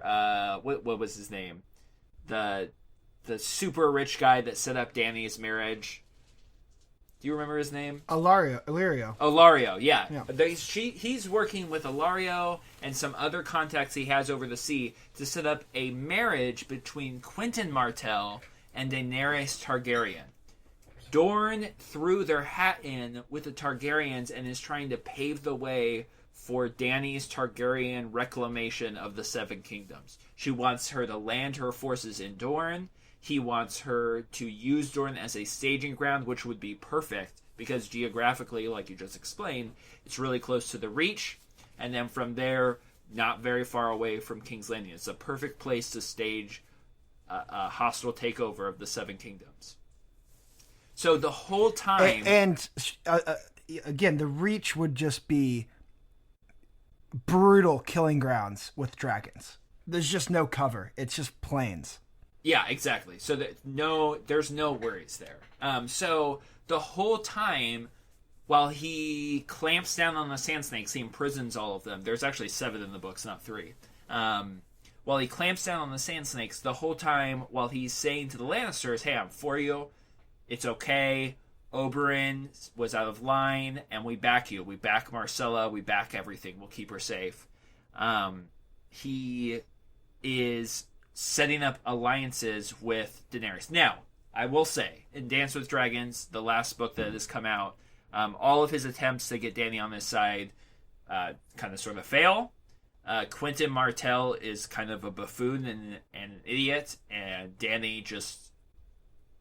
Speaker 2: what was his name? The super rich guy that set up Dany's marriage. Do you remember his name?
Speaker 1: Ilario,
Speaker 2: yeah. He's working with Ilario and some other contacts he has over the sea to set up a marriage between Quentyn Martell and Daenerys Targaryen. Dorne threw their hat in with the Targaryens and is trying to pave the way for Dany's Targaryen reclamation of the Seven Kingdoms. She wants her to land her forces in Dorne. He wants her to use Dorne as a staging ground, which would be perfect because geographically, like you just explained, it's really close to the Reach. And then from there, not very far away from King's Landing. It's a perfect place to stage a hostile takeover of the Seven Kingdoms. So the whole time...
Speaker 1: And again, the Reach would just be brutal killing grounds with dragons. There's just no cover. It's just plains.
Speaker 2: Yeah, exactly. So there's no worries there. So the whole time, while he clamps down on the Sand Snakes, he imprisons all of them. There's actually 7 in the books, not 3. While he clamps down on the Sand Snakes, the whole time while he's saying to the Lannisters, hey, I'm for you. It's okay. Oberyn was out of line, and we back you. We back Marcella. We back everything. We'll keep her safe. He is setting up alliances with Daenerys. Now, I will say, in Dance with Dragons, the last book that has come out, all of his attempts to get Dany on his side kind of sort of fail. Quentin Martell is kind of a buffoon and an idiot, and Dany just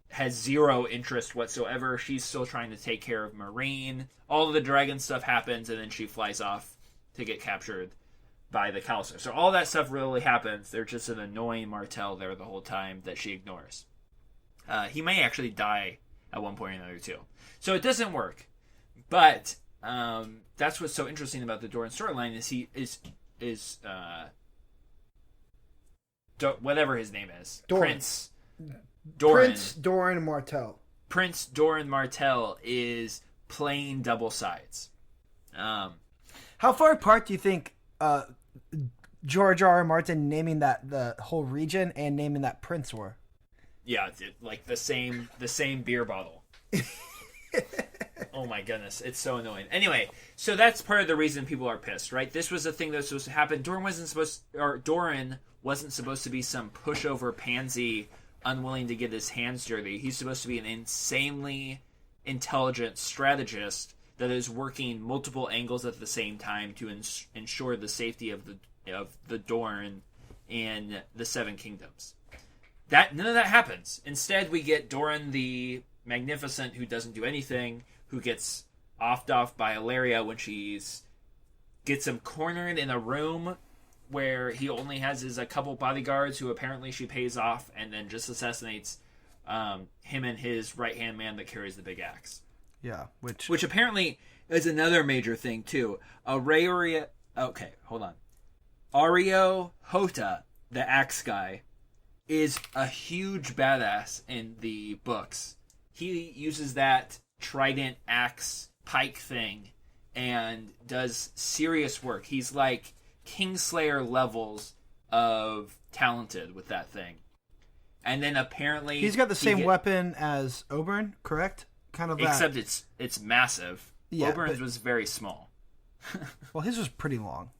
Speaker 2: has zero interest whatsoever. She's still trying to take care of Meereen. All of the dragon stuff happens, and then she flies off to get captured by the Khalasar. So all that stuff really happens. They're just an annoying Martell there the whole time that she ignores. He may actually die at one point or another too. So it doesn't work. But that's what's so interesting about the Dorne storyline is he is whatever his name is.
Speaker 1: Dorne.
Speaker 2: Prince Doran.
Speaker 1: Prince Doran Martell.
Speaker 2: Prince Doran Martell is playing double sides.
Speaker 1: How far apart do you think George R. R. Martin naming that the whole region and naming that prince were?
Speaker 2: Yeah, like the same beer bottle. Oh my goodness, it's so annoying. Anyway, so that's part of the reason people are pissed, right? This was a thing that was supposed to happen. Doran wasn't supposed to be some pushover pansy unwilling to get his hands dirty. He's supposed to be an insanely intelligent strategist that is working multiple angles at the same time to ensure the safety of the Dorne in the Seven Kingdoms. None of that happens. Instead, we get Doran the Magnificent, who doesn't do anything, who gets offed off by Ilaria when gets him cornered in a room where he only has a couple bodyguards who apparently she pays off, and then just assassinates him and his right-hand man that carries the big axe.
Speaker 1: Yeah,
Speaker 2: which apparently is another major thing, too. Okay, hold on. Ario Hota, the axe guy, is a huge badass in the books. He uses that trident axe pike thing and does serious work. He's like Kingslayer levels of talented with that thing. And then apparently
Speaker 1: he's got the same weapon as Oberyn, correct? Kind of that.
Speaker 2: Except it's massive.
Speaker 1: Yeah,
Speaker 2: Oberyn's was very small.
Speaker 1: Well, his was pretty long.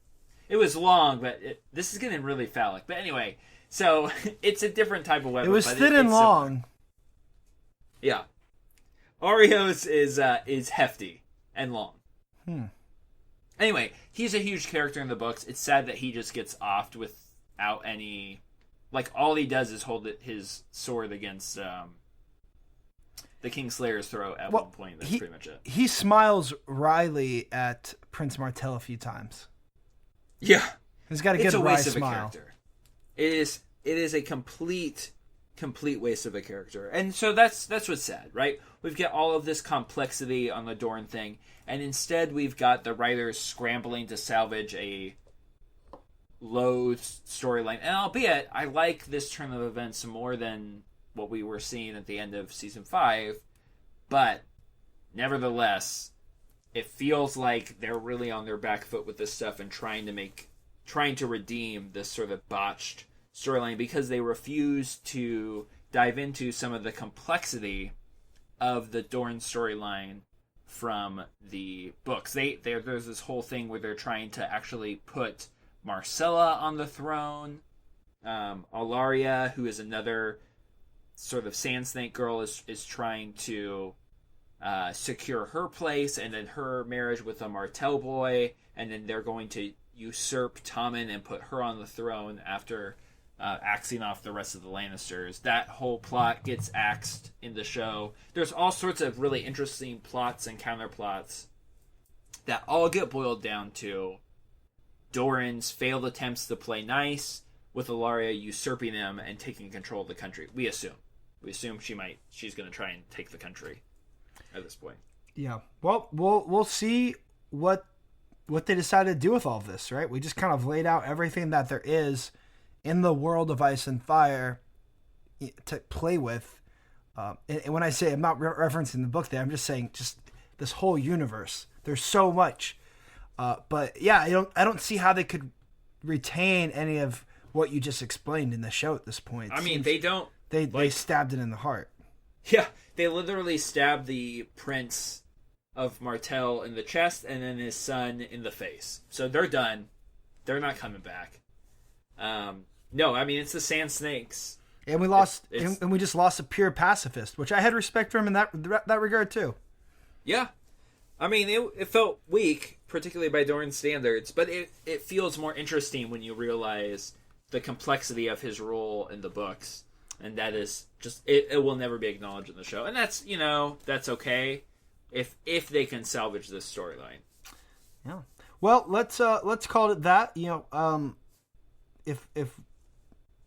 Speaker 2: It was long, but this is getting really phallic. But anyway, so it's a different type of weapon.
Speaker 1: It was thin and long.
Speaker 2: Yeah. Ario's is hefty and long. Anyway, he's a huge character in the books. It's sad that he just gets offed without any... Like, all he does is hold his sword against the Kingslayer's throat at one point. That's pretty much it.
Speaker 1: He smiles wryly at Prince Martell a few times.
Speaker 2: Yeah.
Speaker 1: He's got a good wry smile.
Speaker 2: Character. It is a complete waste of a character. And so that's what's sad, right? We've got all of this complexity on the Dorne thing, and instead we've got the writers scrambling to salvage a low storyline. And albeit, I like this turn of events more than what we were seeing at the end of Season 5, but nevertheless, it feels like they're really on their back foot with this stuff and trying to redeem this sort of botched storyline because they refuse to dive into some of the complexity of the Dorne storyline from the books. There's this whole thing where they're trying to actually put Marcella on the throne. Alaria, who is another sort of Sand Snake girl, is trying to secure her place, and then her marriage with a Martell boy, and then they're going to usurp Tommen and put her on the throne after axing off the rest of the Lannisters. That whole plot gets axed in the show. There's all sorts of really interesting plots and counterplots that all get boiled down to Doran's failed attempts to play nice, with Ilaria usurping him and taking control of the country. We assume she's going to try and take the country at this point.
Speaker 1: Yeah. Well, we'll see what they decide to do with all of this, right? We just kind of laid out everything that there is in the world of Ice and Fire to play with. And when I say, I'm not referencing the book there, I'm just saying just this whole universe. There's so much. But yeah, I don't see how they could retain any of what you just explained in the show at this point.
Speaker 2: I mean, they don't.
Speaker 1: They stabbed it in the heart.
Speaker 2: Yeah, they literally stabbed the Prince of Martell in the chest and then his son in the face. So they're done. They're not coming back. No, I mean, it's the Sand Snakes.
Speaker 1: And we lost, and we just lost a pure pacifist, which I had respect for him in that regard too.
Speaker 2: Yeah, I mean, it felt weak, particularly by Dorne standards, but it feels more interesting when you realize the complexity of his role in the books, and that is just it will never be acknowledged in the show, and that's that's okay if they can salvage this storyline.
Speaker 1: Yeah. Well, let's call it that. If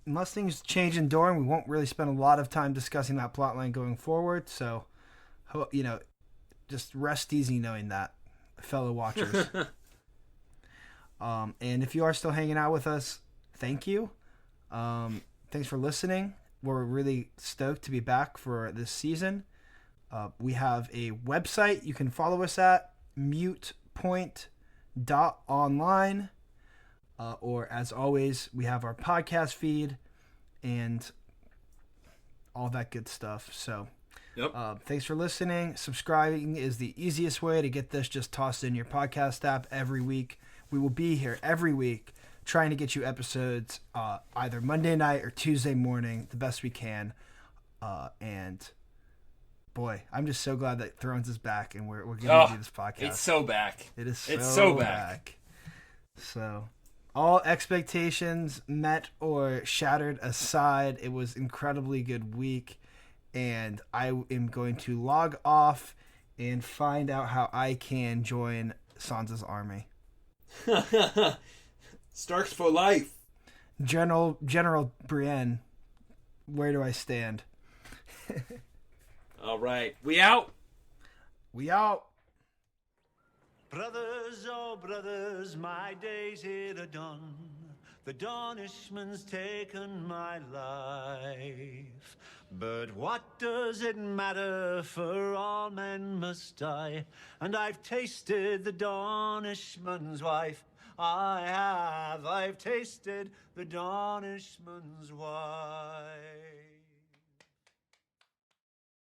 Speaker 1: unless things change in Dorne, we won't really spend a lot of time discussing that plotline going forward. So, just rest easy knowing that, fellow watchers. And if you are still hanging out with us, thank you. Thanks for listening. We're really stoked to be back for this season. We have a website you can follow us at, mutepoint.online. Or as always, we have our podcast feed and all that good stuff. So, thanks for listening. Subscribing is the easiest way to get this just tossed in your podcast app every week. We will be here every week trying to get you episodes either Monday night or Tuesday morning, the best we can. And boy, I'm just so glad that Thrones is back and we're going to do this podcast.
Speaker 2: It's so back.
Speaker 1: It's
Speaker 2: so back.
Speaker 1: So, all expectations met or shattered aside, it was incredibly good week, and I am going to log off and find out how I can join Sansa's army.
Speaker 2: Starks for life.
Speaker 1: General Brienne, where do I stand?
Speaker 2: All right, we out.
Speaker 1: We out.
Speaker 6: Brothers, oh brothers, my days here are done. The Dornishman's taken my life. But what does it matter, for all men must die. And I've tasted the Dornishman's wife. I've tasted the Dornishman's wife.